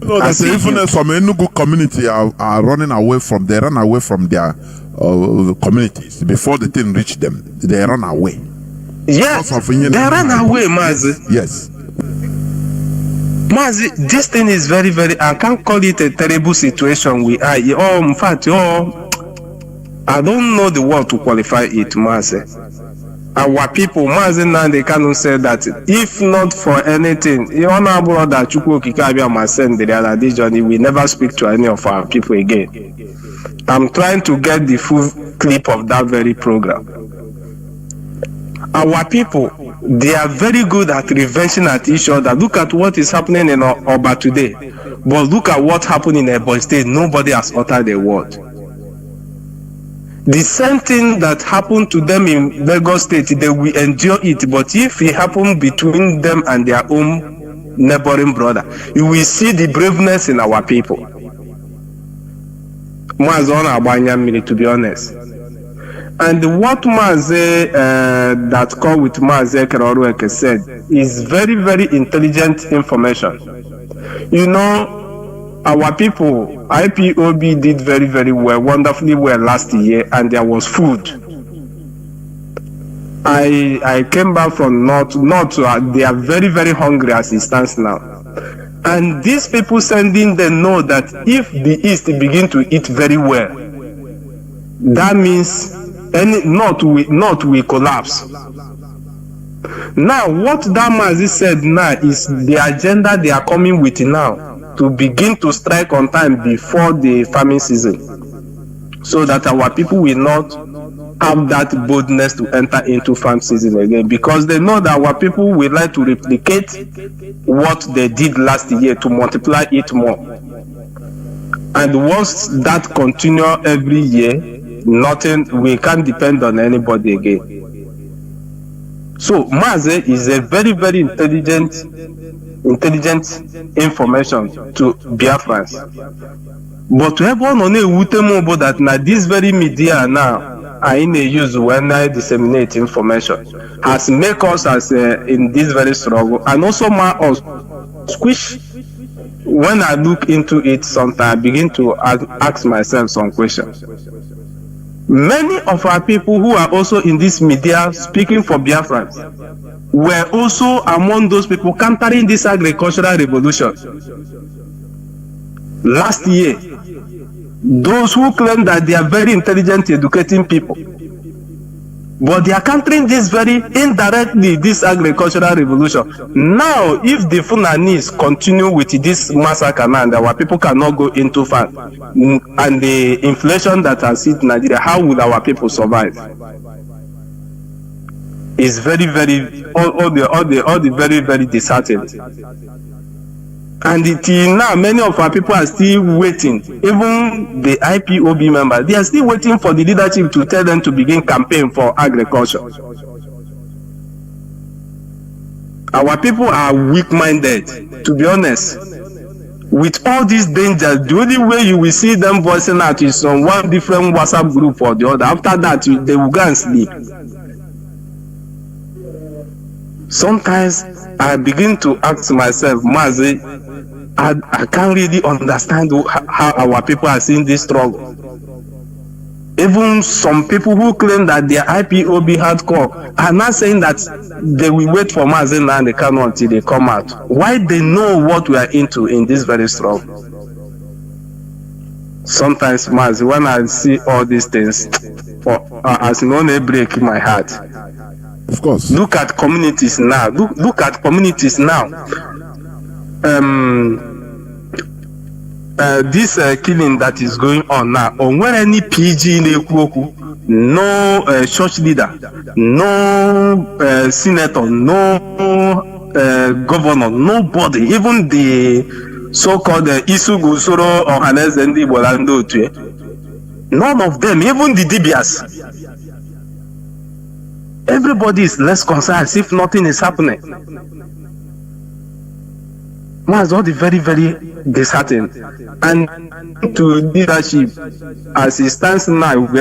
No, there's even some Enugu community are running away from, they run away from their communities. Before the thing reach them, they run away. Yes, they run away, Mazi. Yes. Mazi, this thing is very, very, I can't call it a terrible situation we are. In fact, I don't know the word to qualify it, Mazi. Our people, Mazi Nnamdi Kanu said that if not for anything, the Honorable Brother Chukwu Okike Abiama the other day, Johnny, we never speak to any of our people again. I'm trying to get the full clip of that very program. Our people, they are very good at revenging at each other. Look at what is happening in Oba today. But look at what happened in Ebonyi State. Nobody has uttered a word. The same thing that happened to them in Lagos State, they will endure it. But if it happened between them and their own neighboring brother, you will see the braveness in our people. To be honest. And what Mazi that call with Mazi Kerorueke said is very, very intelligent information. You know, our people, IPOB did very, very well, wonderfully well last year, and there was food. I came back from North, they are very, very hungry as it stands now. And these people sending them know that if the East begin to eat very well, that means North will collapse. Now, what that Mazi said now is the agenda they are coming with now, to begin to strike on time before the farming season, so that our people will not have that boldness to enter into farm season again, because they know that our people will like to replicate what they did last year, to multiply it more. And once that continue every year, we can't depend on anybody again. So Mazi is a very, very intelligent information to Biafrans. But to everyone on a that now this very media now I use when I disseminate information has made us as in this very struggle, and also us squish. When I look into it, sometimes I begin to ask myself some questions. Many of our people who are also in this media speaking for Biafrans were also among those people countering this agricultural revolution. Last year, those who claim that they are very intelligent, educating people, but they are countering this very indirectly, this agricultural revolution. Now, if the Fulanis continue with this massacre now, and our people cannot go into farm, and the inflation that has hit Nigeria, how will our people survive? It's very, very, all the very, very disheartening. And till now, many of our people are still waiting. Even the IPOB members, they are still waiting for the leadership to tell them to begin campaign for agriculture. Our people are weak-minded, to be honest. With all these dangers, the only way you will see them voicing out is on one different WhatsApp group or the other. After that, they will go and sleep. Sometimes I begin to ask myself, Mazi, I can't really understand how our people are seeing this struggle. Even some people who claim that they are IPOB hardcore are not saying that they will wait for Mazi Nnamdi Kanu until they come out. Why? They know what we are into in this very struggle. Sometimes, Mazi, when I see all these things, as no break my heart. Of course. Look at communities now. Look at communities now. This killing that is going on now, or when any PG in Ekuoku, no church leader, no senator, no governor, nobody, even the so-called Isugu Soro or Hanez Endi Bolando, none of them, even the DBS. Everybody is less concerned as if nothing is happening. Was all the very, very disheartening. And to leadership, as it stands now, if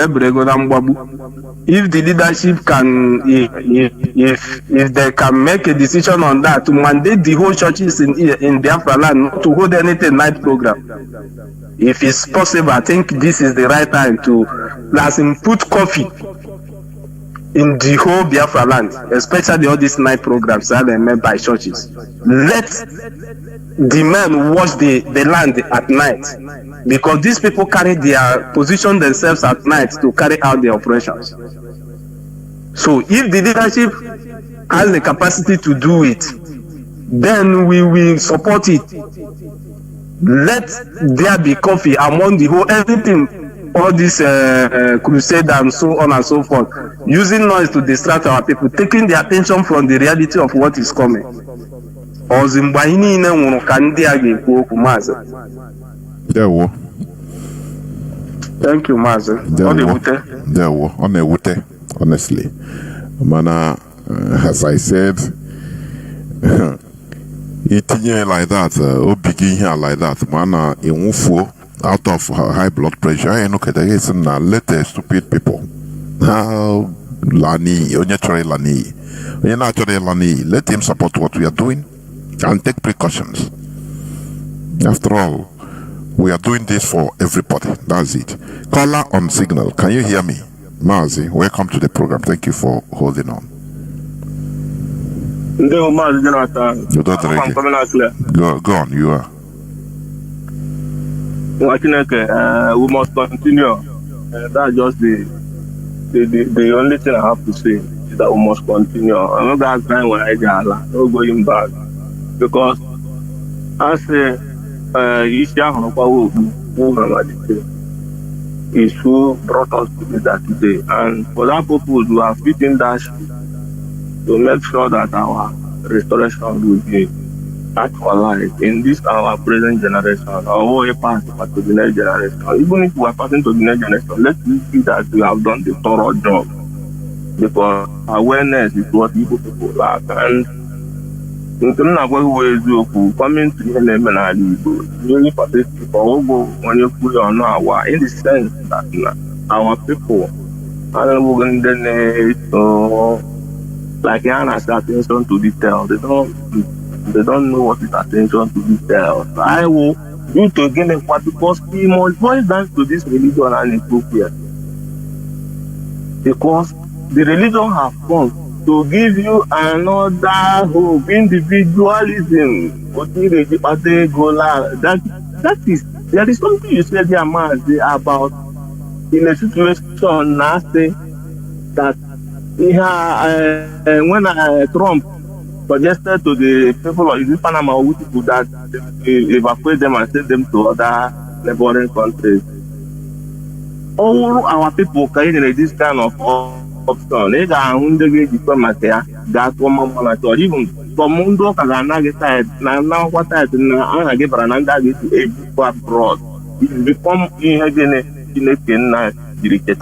the leadership can, if they can make a decision on that, to mandate the whole churches in Biafra land not to hold anything night program. If it's possible, I think this is the right time to put coffee in the whole Biafra land, especially all these night programs that are made by churches. Let the men watch the land at night, because these people position themselves at night to carry out the operations. So if the leadership has the capacity to do it, then we will support it. Let there be coffee among the whole everything, all this crusade and so on and so forth, using noise to distract our people, taking the attention from the reality of what is coming. Thank you, Mazi. Honestly. Mana, as I said, eating like that, or begin here like that, mana, in out of high blood pressure, I look at the let the stupid people. Now, Lani, naturally Lani, let him support what we are doing and take precautions. After all, we are doing this for everybody. That's it. Caller on signal. Can you hear me? Mazi, welcome to the program. Thank you for holding on. Mazi Jonathan. Go on, you are. We must continue. That's just the only thing I have to say is that we must continue. I'm not that time when I get no going back. Because I say, is who brought us together today. And for that purpose, we are fitting that to make sure that our restoration will be actualized in this our present generation, or way past to the next generation. Even if we are passing to the next generation, let's see that we have done the thorough job. Because awareness is what people lack. And coming to really pathetic for when you put on our in the sense that our people like Anna's attention to detail. They don't know what is attention to detail. I will do to gain a part because we must boil down to this religion and appropriate. Because the religion has come to give you another hope, individualism. That is, there is something you said there, Mazi, about in a situation now say that when Trump suggested to the people of Panama people that evacuate them and send them to other neighboring countries. All our people carrying this kind of option. They are that woman or even from Mundo Kazana side. Now what I give Rananda to abroad. It become in a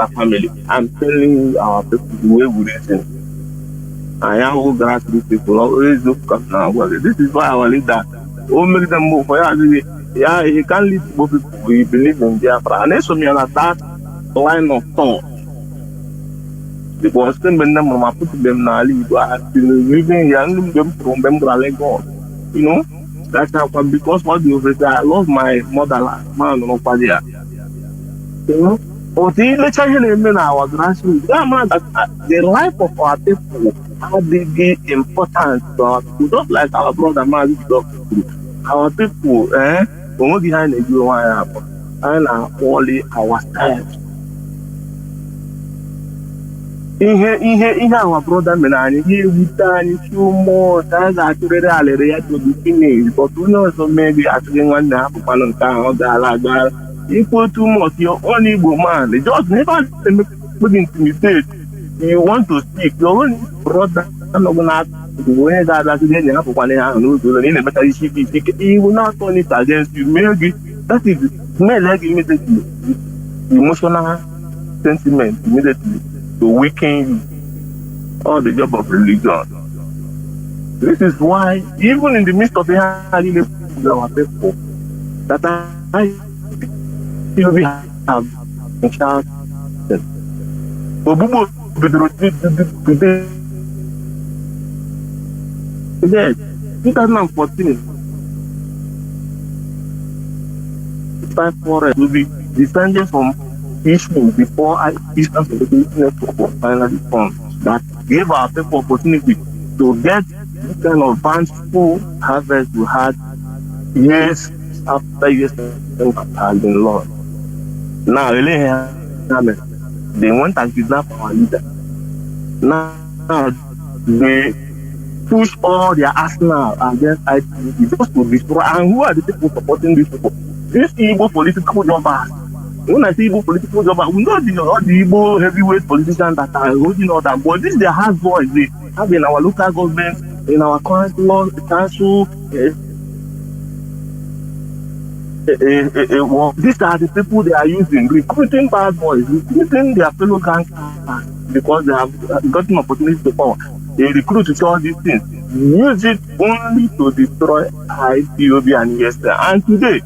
family. I'm telling our people the way we listen. I am who grassroots people always look up now. This is why our leader make them move for yeah, he can't lead both people. We believe in Biafra. And so me on that line of thought. Because when them put them now living young them from them Lagos. You know? That's how come because what you say, I love my motherland, man no Padia. You know? But the changing in our grassroots, the life of our people are the important to our people, just like our brother Mazi Nnamdi. Our people, when we behind the blue wire and are only our style. In our brother Menani, he returned few more times actually to be finished, but we know so maybe actually one half of one town or equal too much, your only man. They just never put intimidate. You want to speak, your only brother, I'm not going to way that actually have one hand, he will not turn it against you. Maybe that is like immediately emotional sentiment immediately to weaken you or the job of religion. This is why, even in the midst of our people, that we have a chance. Yes, 2014, forest will be descending from issues before Eastern Solidarity Network was finally formed that gave our people opportunity to get this kind of vengeful harvest we had years after years has been lost. Now, they went and kidnapped our leader. Now they push all their arsenal against IPOB just to destroy. And who are the people supporting these people? These Igbo political jobbers. When I say Igbo political jobbers, we know all the Igbo heavyweight politicians that are holding all that, but this is their hard voice. They have in our local government, in our council, these are the people they are using, recruiting bad boys, recruiting their fellow gangsters because they have gotten opportunity to power. They recruit to all these things, use it only to destroy IPOB and ESN. And today,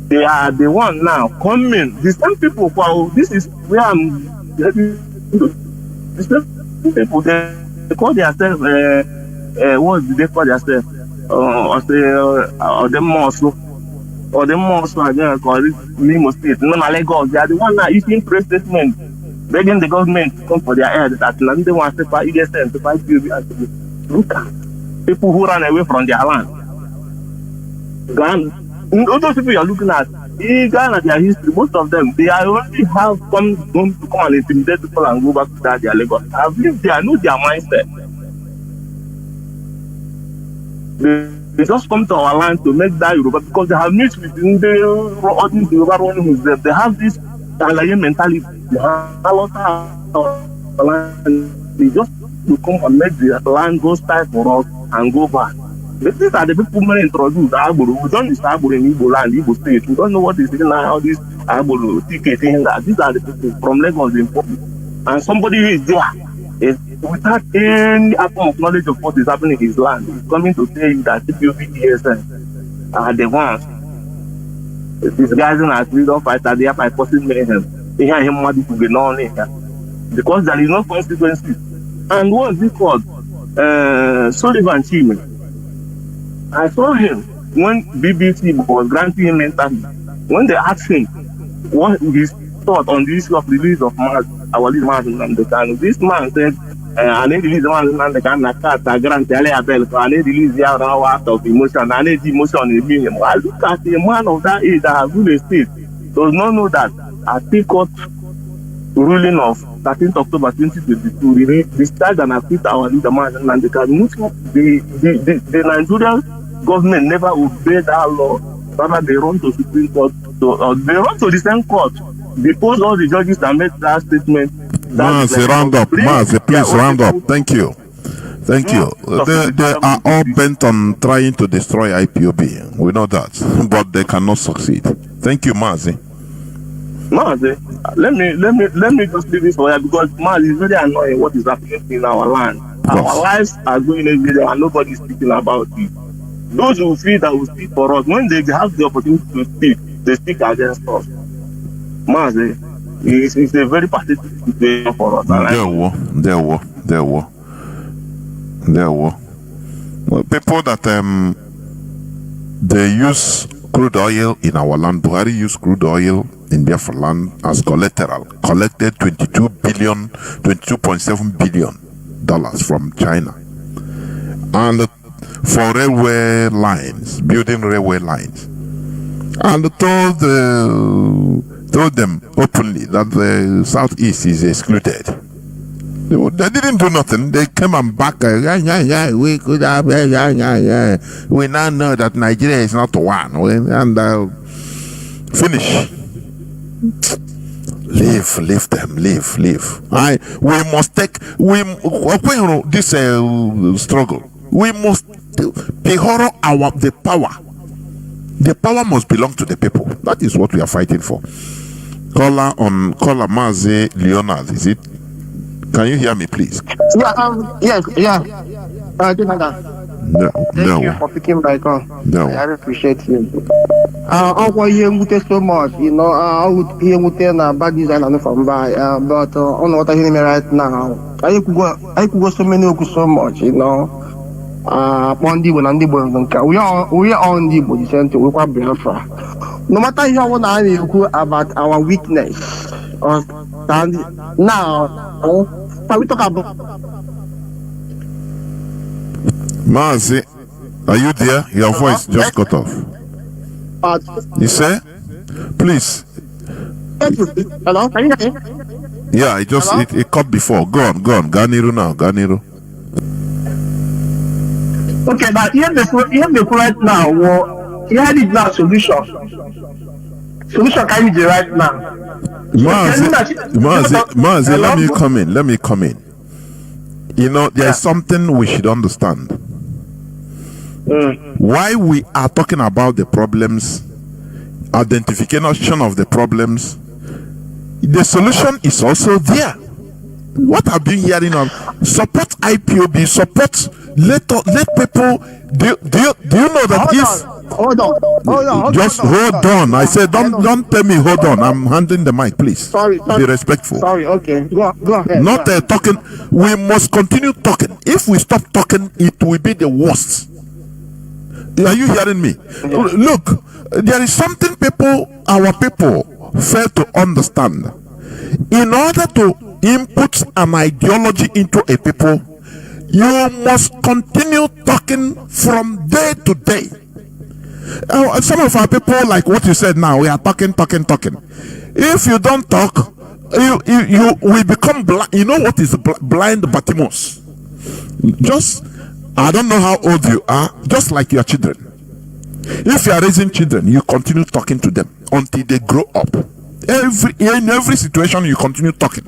they are the one now coming. The same people, this is where I'm getting to. The same people, they call themselves, what do they call themselves? Or them also. Or the most again call it Nemo State. No, Lagos. They are the one now issuing press statement, begging the government to come for their head. That they want to fight ESN, to fight PUB. Look at people who run away from their land. All those people you are looking at, Ghana, their history, most of them, they already have come to come and intimidate people and go back to their Lagos. I've lived there, I know their mindset. They just come to our land to make that Yoruba because they have mixed with all these Yoruba running with them. They have this Alaye mentality. They have a lot of land. They just to come and make the land go style for us and go back. But these are the people who introduce Agboro. We don't use Agboro in Igbo land, Igbo state. We don't know what is in all this Agboro ticketing. These are the people from Lagos in public. And somebody who is there, without any atom of knowledge of what is happening in his land, he's coming to tell you that CPOB ESN are the ones disguising as freedom fighters, they are by causing mayhem. They hear him wanting to be known because there is no consequences. And what's it called? Sullivan Chime. I saw him when BBC was granting him interview. When they asked him what his thought on the issue of release of our leader Mazi Nnamdi Kanu, this man said, I need to release Mazi Nnamdi Kanu, I grant I need to release the out of emotion, I need emotion in me. I look at a man of that age that has ruled a state, does not know that a court ruling of 13th October 2022 discharged and acquitted our leader Mazi Nnamdi Kanu. The Nigerian government never obeyed that law. Rather, they run to Supreme Court, they run to the same court, depose all the judges that made that statement. Mazi, round up. Mazi, please round up. Thank you. Thank you. They are all bent on trying to destroy IPOB. We know that, but they cannot succeed. Thank you, Mazi. Mazi, let me just leave this for you because Mazi is very annoying what is happening in our land. Our lives are going everywhere and nobody is speaking about it. Those who feel that will speak for us, when they have the opportunity to speak, they speak against us. Mazi, it's a very pathetic situation for us. There were people that they use crude oil in our land. Buhari used crude oil in Biafra land as collateral, collected $22.7 billion from China, and for railway lines, building railway lines, and told them openly that the southeast is excluded. They didn't do nothing. They came and back. We could have. We now know that Nigeria is not one. And finish. Leave them. We must take. This struggle. We must horror the power. The power must belong to the people. That is what we are fighting for. Caller Mazi Leonard, is it? Can you hear me, please? Yeah, yes. Thank you for picking my call. I appreciate you. So much, you know. I would hear bad news and I from by, but on what I hear me right now, I could go so many so much, you know. We are on the body center. We are Biafra. No matter how one I about our weakness or now, can we talk about Mazi? Are you there? Your voice just cut off. You say? Please. Hello, can you hear me? Yeah, it cut before. Go on. Ganiru now. Ganiru. Okay, now here the right now. Here is now solution. Solution can you do right now? Mazi, let me come in. You know, there is something we should understand. Why we are talking about the problems, identification of the problems, the solution is also there. What I've been hearing on support IPOB, support let people. Do you know that Hold on. Just hold on. I said don't tell me hold on. I'm handing the mic, please. Sorry. Be respectful. Sorry. Okay. Go ahead. Not talking. We must continue talking. If we stop talking, it will be the worst. Are you hearing me? Look, there is something our people fail to understand. In order to input an ideology into a people, you must continue talking from day to day. Some of our people, like what you said now, we are talking. If you don't talk, you will become blind. You know what is blind Bartimaeus? I don't know how old you are, just like your children. If you are raising children, you continue talking to them until they grow up. In every situation, you continue talking.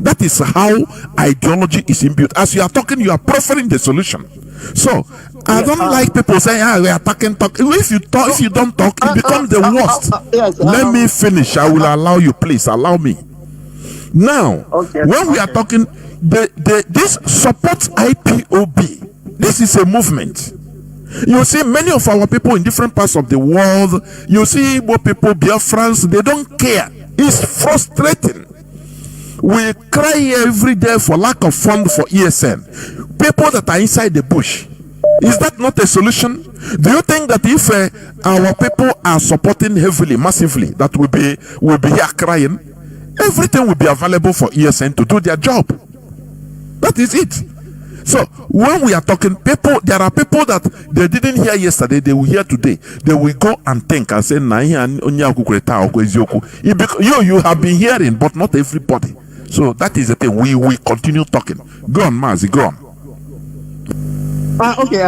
That is how ideology is imbued. As you are talking, you are proffering the solution. So I don't like people saying, we are talking. If you don't talk, it becomes the worst. Let me finish. I will allow you. Please allow me. Now, when we are talking, this support IPOB. This is a movement. You see, many of our people in different parts of the world. You see, what people, Biafrans, they don't care. It's frustrating. We cry every day for lack of fund for ESN. People that are inside the bush. Is that not a solution? Do you think that if our people are supporting heavily, massively, that we'll be here crying? Everything will be available for ESN to do their job. That is it. So when we are talking people, there are people that they didn't hear yesterday, they will hear today. They will go and think and say, you have been hearing, but not everybody. So that is the thing. We will continue talking. Go on, Mazi, go on. Okay,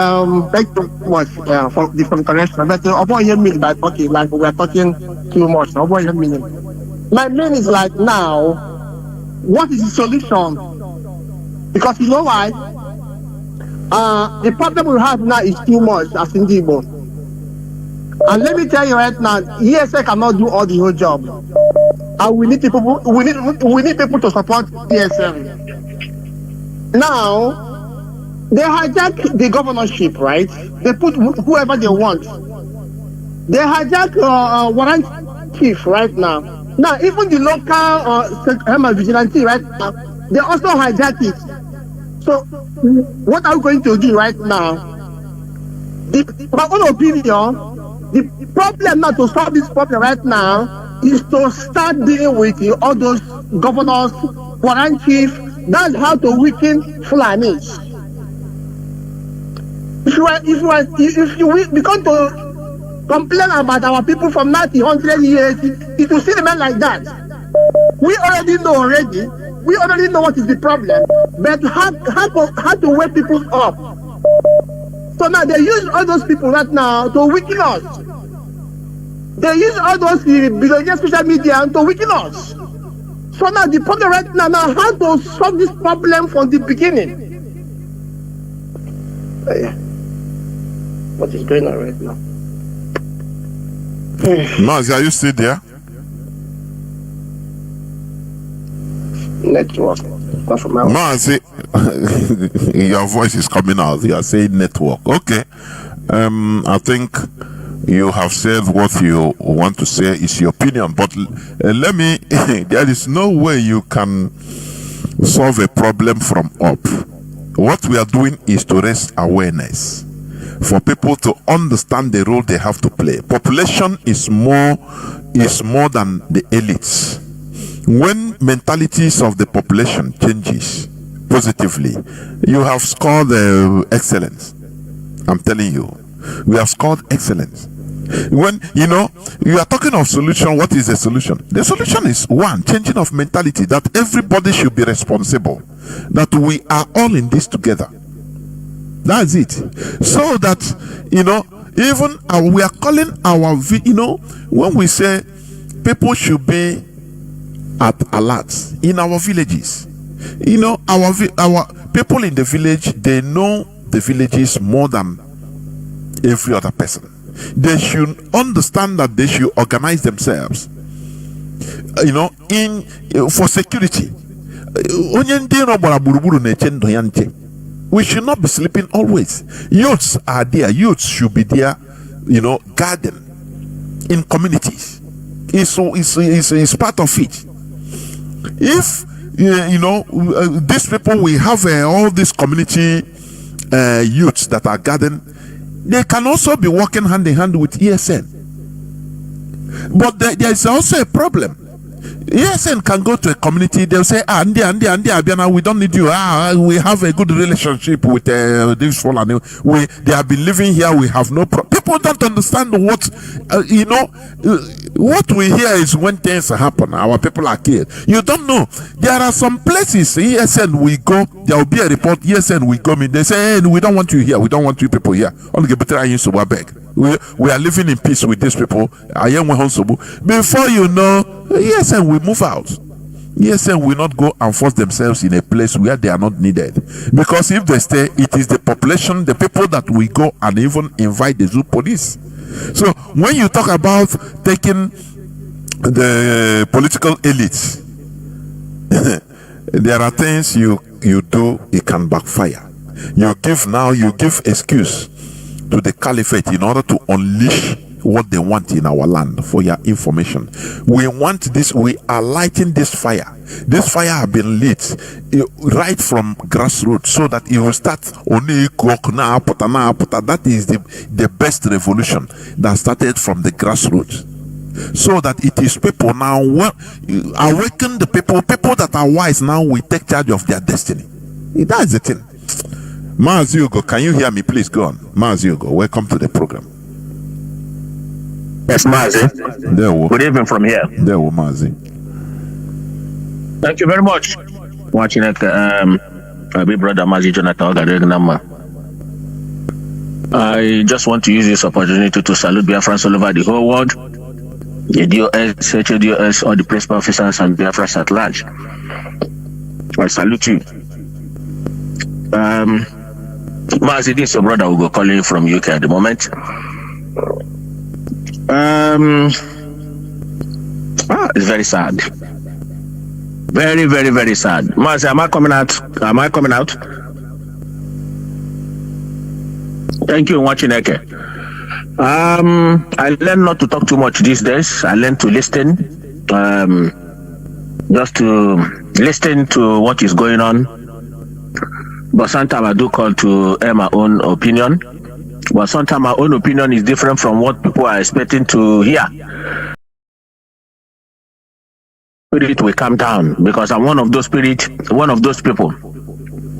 thank you much for the correction. But avoid your meaning that okay, like we are talking too much. Avoid your meaning. My meaning is like now, what is the solution? Because you know why? The problem we have now is too much as Indibo. And let me tell you right now, ESA cannot do all the whole job. And we need people. We need people to support ESM. Now, they hijack the governorship, right? They put whoever they want. They hijack warrant chief right now. Now, even the local vigilante right now, they also hijack it. So, what are we going to do right now? My own opinion, the problem now to solve this problem right now is to start dealing with all those governors, warrant chief. That's how to weaken Fulanis. If you become to complain about our people from 90, 100 years, it will still remain like that. We already know what is the problem, but how to wake people up. So now they use all those people right now to weaken us. They use all those billionaire social media to weaken us. So now the problem right now how to solve this problem from the beginning. What is going on right now? Mazi, are you still there? Network. Mazi, your voice is coming out. You are saying network. Okay. I think you have said what you want to say is your opinion, but let me. There is no way you can solve a problem from up. What we are doing is to raise awareness for people to understand the role they have to play. Population is more than the elites. When mentalities of the population changes, positively. You have scored excellence. I'm telling you, we have scored excellence. When you are talking of solution, what is the solution? The solution is one, changing of mentality, that everybody should be responsible, that we are all in this together. That's it. So that even we are calling our when we say people should be at alert in our villages. Our people in the village, they know the villages more than every other person. They should understand that they should organize themselves, for security. We should not be sleeping always. Youths are there. Youths should be there, guarding in communities. It's part of it. If these people, we have all these community youths that are guarding, they can also be working hand in hand with ESN. But there is also a problem. ESN can go to a community, they'll say, Andi, Abiana, we don't need you. We have a good relationship with this family. They have been living here, we have no problem. People don't understand what, what we hear is when things happen, our people are killed. You don't know. There are some places, ESN we go, there will be a report, ESN we come in, they say, hey, we don't want you here, we don't want you people here. We are living in peace with these people. Before you know, ESN will move out. ESN will not go and force themselves in a place where they are not needed. Because if they stay, it is the population, the people that will go and even invite the zoo police. So when you talk about taking the political elites, there are things you do, it can backfire. You give excuse to the caliphate in order to unleash what they want in our land. For your information, we want this, we are lighting this fire. This fire has been lit right from grassroots, so that it will start. That is the best revolution that started from the grassroots, so that it is people now awaken the people that are wise now will take charge of their destiny. That is the thing. Mazi Ugo, can you hear me? Please go on. Mazi Ugo, welcome to the program. Yes, Mazi. Good evening from here. There we Mazi. Thank you very much. Watching my big brother Mazi Jonathan. I just want to use this opportunity to salute Biafrans all over the whole world, the DOS, HODOS, all the principal officers and Biafrans at large. I salute you. Mazi, this is your brother who go calling you from UK at the moment. It's very sad. Very, very, very sad. Mazi, am I coming out? Thank you for watching, Eke. I learned not to talk too much these days. I learned to listen. Just to listen to what is going on. But sometimes I do call to air my own opinion. But sometimes my own opinion is different from what people are expecting to hear. Spirit will calm down, because I'm one of those people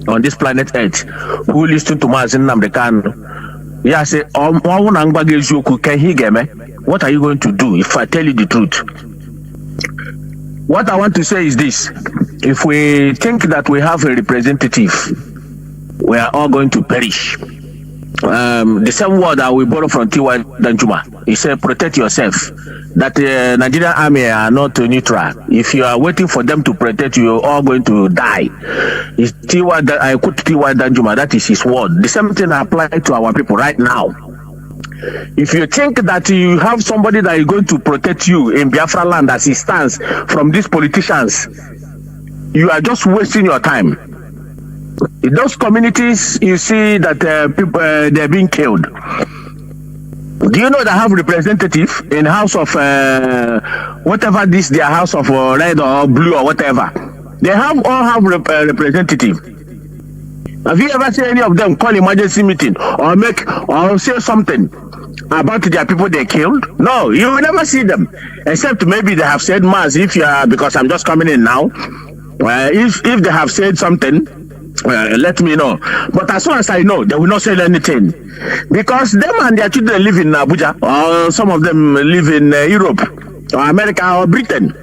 on this planet Earth who listen to Mazi Nnamdi Kanu. Yeah, say, what are you going to do if I tell you the truth? What I want to say is this: if we think that we have a representative, we are all going to perish. The same word that we borrow from T.Y. Danjuma. He said, protect yourself. That the Nigerian army are not neutral. If you are waiting for them to protect you, you're all going to die. I quote T.Y. Danjuma, that is his word. The same thing applies to our people right now. If you think that you have somebody that is going to protect you in Biafra land as it stands from these politicians, you are just wasting your time. In those communities, you see that people they're being killed. Do you know they have representative in house of whatever this their house of red or blue or whatever? They all have representative. Have you ever seen any of them call emergency meeting or say something about their people they killed? No, you will never see them, except maybe they have said, Mazi, if you are, because I'm just coming in now. If they have said something, let me know. But as soon as I know, they will not sell anything. Because them and their children live in Abuja, or some of them live in Europe, or America, or Britain.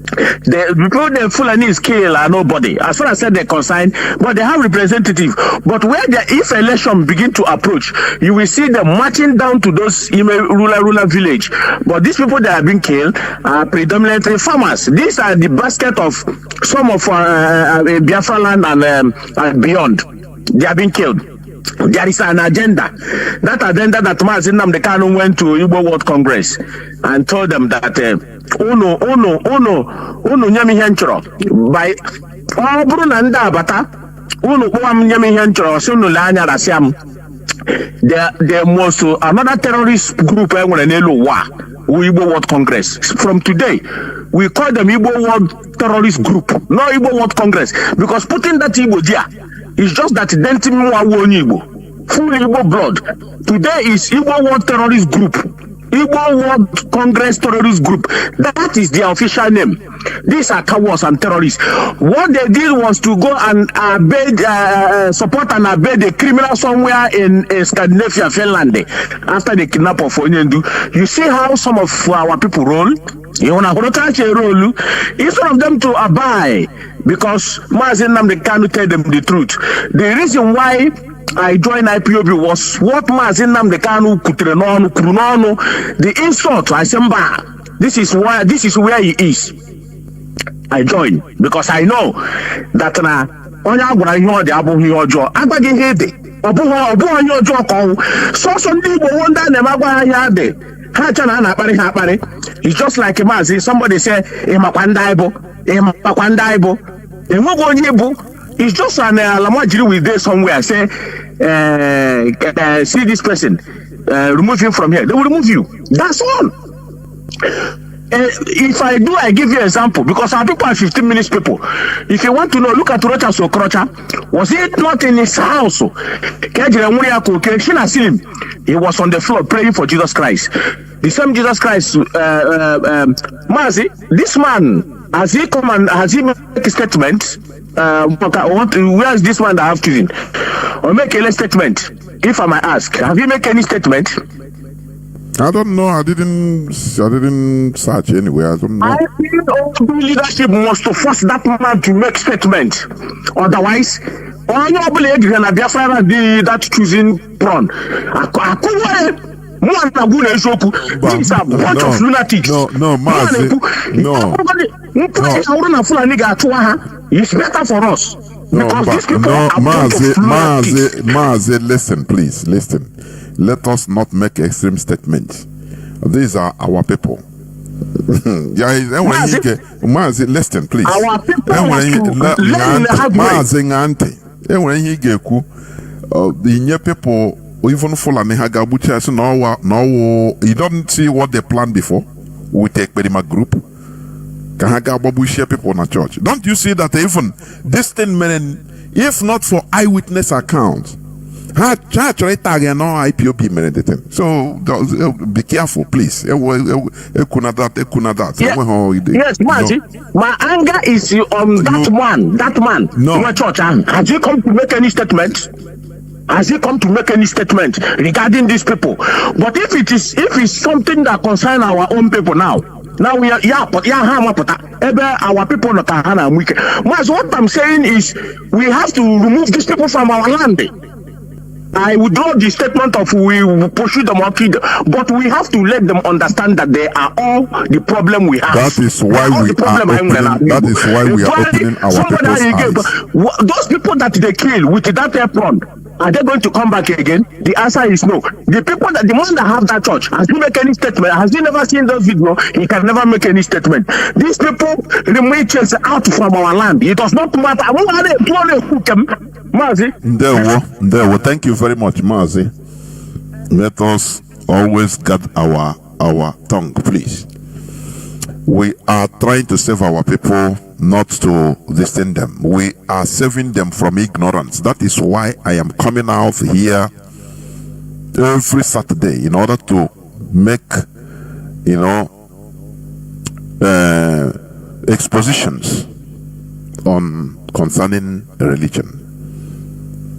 The people the Fulani scale are nobody. As far as they're concerned, but they have representative. But if election begin to approach, you will see them marching down to those rural village. But these people that have been killed are predominantly farmers. These are the basket of some of Biafra land and beyond. They have been killed. There is an agenda. That agenda that Mazi Nnamdi Kanu went to Igbo World Congress and told them that unu nyami henchro by oburu na nda abata unu kwam nyami henchro sunu la anya rasiam. There most another terrorist group enwere n'elu wa Igbo World Congress. From today, we call them Igbo World Terrorist Group, not Igbo World Congress, because putting that Igbo there is just that denting Igbo, full Igbo blood. Today is Igbo World Terrorist Group, Igbo World Congress Terrorist Group. That is their official name. These are cowards and terrorists. What they did was to go and support and obey the criminal somewhere in Scandinavia, Finland, after the kidnap of Onyendu. You see how some of our people roll? Instead of them to abide, because Mazi Nnamdi Kanu tell them the truth. The reason why I joined IPOB was what Mazi Nnamdi Kanu kunono, the insult. I said, this is where he is. I joined because I know that onye agwara ihe ọ dị abụghị ihe ọjọọ. Agbaghị ihe dị. Ọbụghị onye ọjọọ ka ọnwụ. Sọsọ ndị Igbo wonda na-eme agwa ya dị. Ha cha na akparị ha akparị. It's just like Mazi, somebody say ịmakwa ndị Igbo, ịmakwa ndị Igbo. Enweghị onye Igbo. It's just an Alamajiri will there somewhere say see this person, remove him from here. They will remove you. That's all. If I do, I give you an example because our people are 15 minutes people. If you want to know, look at Rocha Sokrocha. Was it not in his house? He was on the floor praying for Jesus Christ. The same Jesus Christ, Mazi, this man, has he come and has he make a statement? Where is this one that I have chosen? Or make a statement, if I might ask. Have you made any statement? I don't know. I didn't search anywhere. I don't know. I think all leadership must force that man to make statement. Otherwise, all your believe you can Biafra that choosing prawn. These are a bunch of lunatics. No, Mazi. No. It's better for us. Mazi, listen, please, listen. Let us not make extreme statements. These are our people. Mazi, listen, please. Our people Mazi Ngante. When he get the people even Fulani Hagabucha, no, you don't see what they planned before. We take Bedima group. Kahagababushia people in a church. Don't you see that even this 10 men, if not for eyewitness accounts, so be careful, please. Yes, Mazi, my anger is on that man. No. Your church. Has he come to make any statement? Has he come to make any statement regarding these people? But if it's something that concerns our own people now we are our people not what I'm saying is we have to remove these people from our land. I withdraw the statement of we pursue them or kill them, but we have to let them understand that they are all the problem we have. That is why we are opening our people's eyes. Those people that they kill with that apron, are they going to come back again? The answer is no. The man that have that church, has he make any statement? Has he never seen those videos? He can never make any statement. These people remain chased out from our land. It does not matter. Mazi. There. Thank you very much, Mazi. Let us always guard our tongue, please. We are trying to save our people, not to descend them. We are saving them from ignorance. That is why I am coming out here every Saturday in order to make, expositions on concerning religion.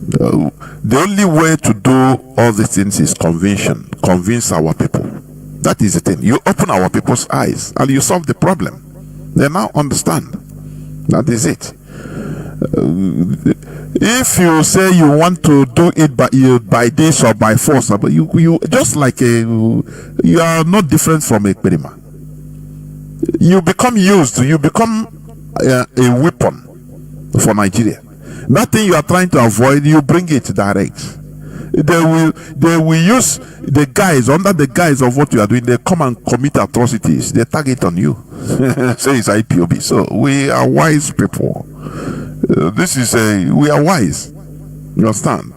The only way to do all these things is convince our people. That is the thing. You open our people's eyes and you solve the problem. They now understand. That is it. If you say you want to do it by this or by force, but you just like you are not different from a Perima. You become used. You become a weapon for Nigeria. That thing you are trying to avoid, you bring it direct. They will use the guise, under the guise of what you are doing, they come and commit atrocities. They target on you. Say it's IPOB. So we are wise people. We are wise. You understand?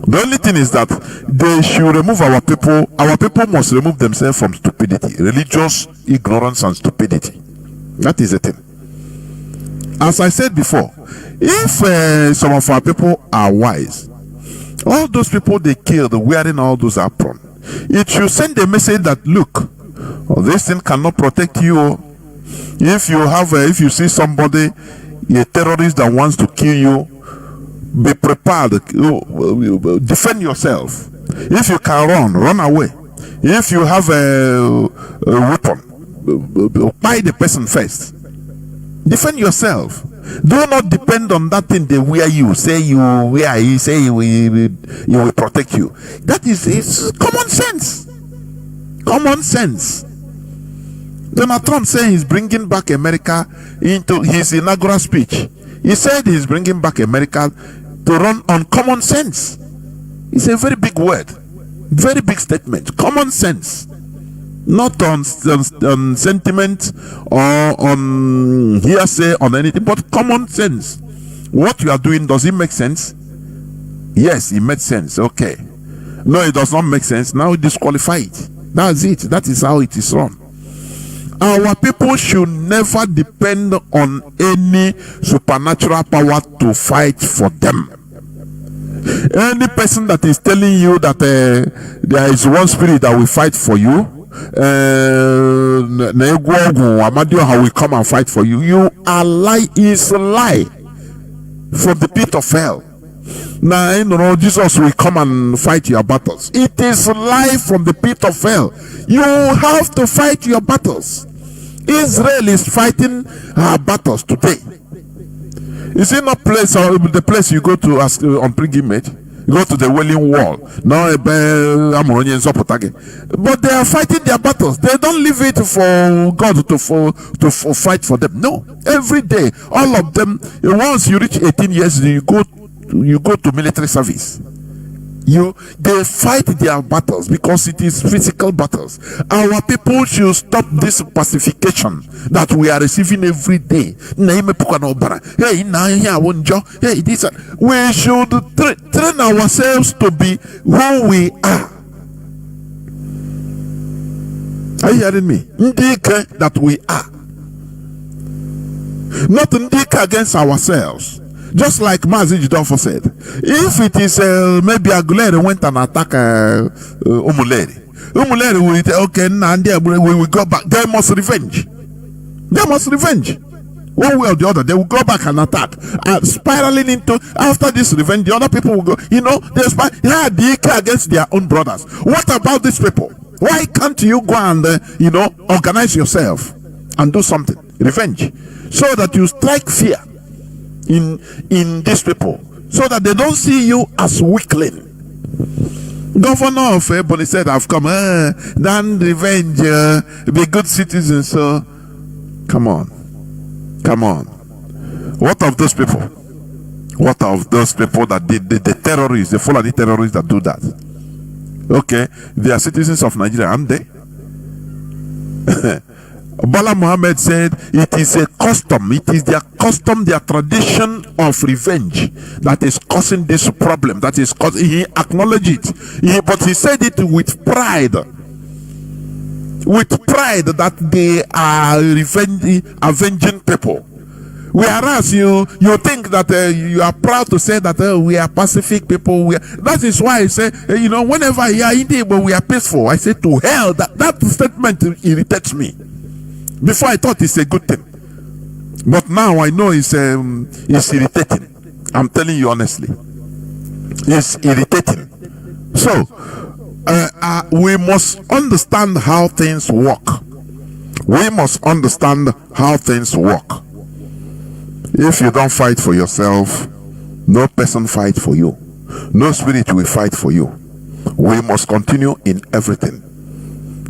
The only thing is that they should remove our people. Our people must remove themselves from stupidity, religious ignorance and stupidity. That is the thing. As I said before, if some of our people are wise, all those people they killed wearing all those aprons, it should send a message that look, this thing cannot protect you. If you see somebody, a terrorist that wants to kill you, be prepared. Defend yourself. If you can run away. If you have a weapon, buy the person first. Defend yourself. Do not depend on that thing they wear you. Say you wear, you say you will protect you. That is common sense. Common sense. Donald Trump said he's bringing back America into his inaugural speech. He said he's bringing back America to run on common sense. It's a very big word, very big statement. Common sense, not on sentiment or on hearsay on anything, but common sense. What you are doing, does it make sense? Yes, it makes sense. Okay. No, it does not make sense. Now disqualify it. That's it. That is how it is run. Our people should never depend on any supernatural power to fight for them. Any person that is telling you that there is one spirit that will fight for you, how will come and fight for you, you are lie, is a lie from the pit of hell. Now, Jesus will come and fight your battles. It is lie from the pit of hell. You have to fight your battles. Israel is fighting her battles today. Is it not the place you go to ask on pilgrimage? You go to the Wailing Wall. But they are fighting their battles. They don't leave it for God to fight for them. No. Every day, all of them, once you reach 18 years, you go to military service. They fight their battles because it is physical battles. Our people should stop this pacification that we are receiving every day. We should train ourselves to be who we are. Are you hearing me? Ndike that we are. Not ndike against ourselves. Just like Mazi Jonathan said, if it is maybe Aguilera went and attack Umuleri will say, okay, now we will go back. They must revenge. They must revenge. One way or the other, they will go back and attack. Spiraling into, after this revenge, the other people will go, they against their own brothers. What about these people? Why can't you go and, organize yourself and do something? Revenge. So that you strike fear in these people, so that they don't see you as weakling. Governor of Ebonyi said, I've come, then revenge, be good citizens. So come on. What of those people? What of those people that did the terrorists, the Fulani terrorists that do that? Okay, they are citizens of Nigeria, aren't they? Bala Muhammad said it is a custom, it is their custom, their tradition of revenge that is causing this problem. That is causing, he acknowledged it, but he said it with pride that they are avenging people. Whereas you think that you are proud to say that we are pacific people. That is why I say, whenever I hear India, we are peaceful, I say to hell. That statement irritates me. Before I thought it's a good thing, but now I know it's irritating. I'm telling you honestly. is irritating. So we must understand how things work. We must understand how things work. If you don't fight for yourself, no person fight for you. No spirit will fight for you. We must continue in everything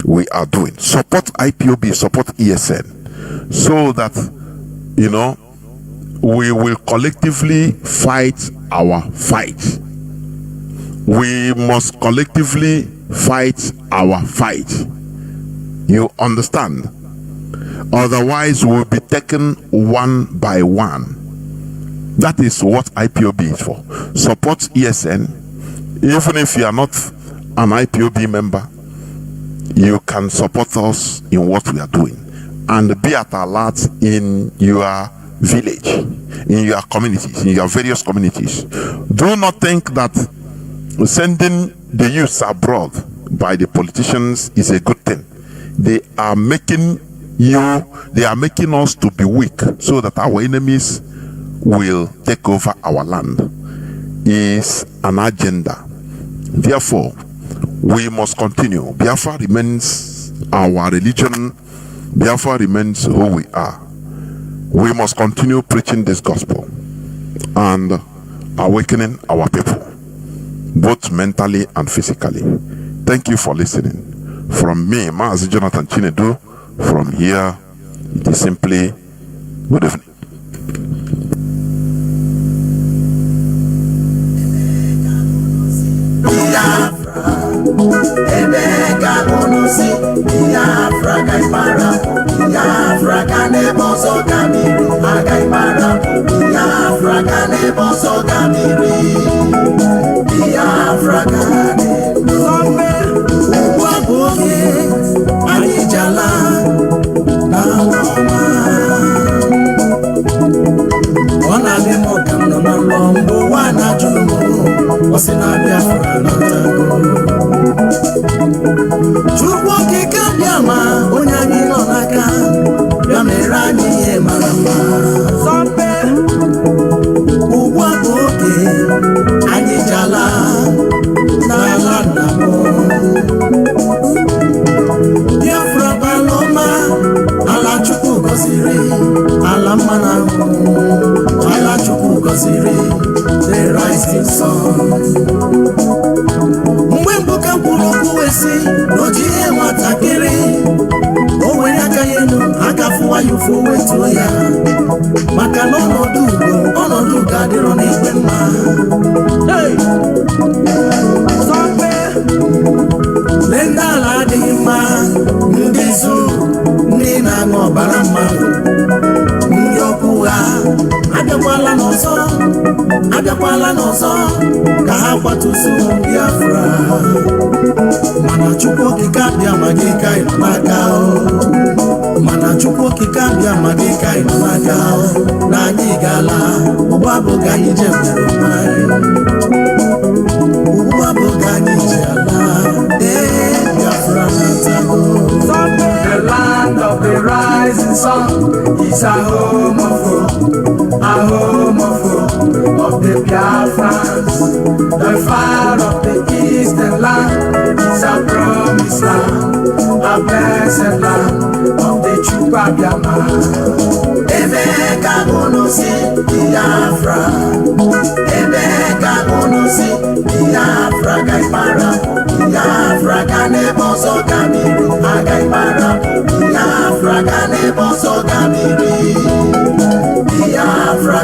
we are doing. Support IPOB, support ESN, so that, you know, we will collectively fight our fight. We must collectively fight our fight. You understand? Otherwise, we'll be taken one by one. That is what IPOB is for. Support ESN. Even if you are not an IPOB member, you can support us in what we are doing. And be at alert in your village, in your communities, in your various communities. Do not think that sending the youths abroad by the politicians is a good thing. They are making us to be weak, so that our enemies will take over our land. Is an agenda. Therefore, we must continue. Biafra remains our religion. Biafra remains who we are. We must continue preaching this gospel and awakening our people, both mentally and physically. Thank you for listening. From me, Mazi Jonathan Chinedu, from here, it is simply good evening. Biafra gaimara, Biafra kanebo so kamiri, agaimara, Biafra kanebo so kamiri, Biafra kanebo. Waboke, anijala, naoma. Wana limo kamno na lombo, wana jumo, wasina Biafra natago. Chukwu kika biama onyagi no naka biamera niye marama Zombe Uwa boke Anyi jala Nala namo Biafra baloma Ala chukwu goziri Ala manamu Ala chukwu goziri The rising sun Mwembuka mpuloku wesi Nojiye matakiri Owe yaka yenu Akafuwa yufu wetu ya Maka nono dugo Ono duga diro nikwema Hey Sombe Lenda la dima Ndizu Nina ngobarama Nyokuwa Agakwala nozo Ka hakwatusu Biafra Mana chukwu kikabia magika inamagao Mana chukwu kikabia magika inamagao Na nyigala Uwabu ganyi jemero mai Uwabu ganyi jala Biafra natago The land of the rising sun Is a home of hope of the Biafrans. The fire of the eastern land is a promised land, a blessed land of the Chupa Biama. Ebeka bonosi Biafra, Ebeka bonosi Biafra gaimara, Biafra kanebo so kamiri, agaimara, Biafra kanebo so kamiri. Biafra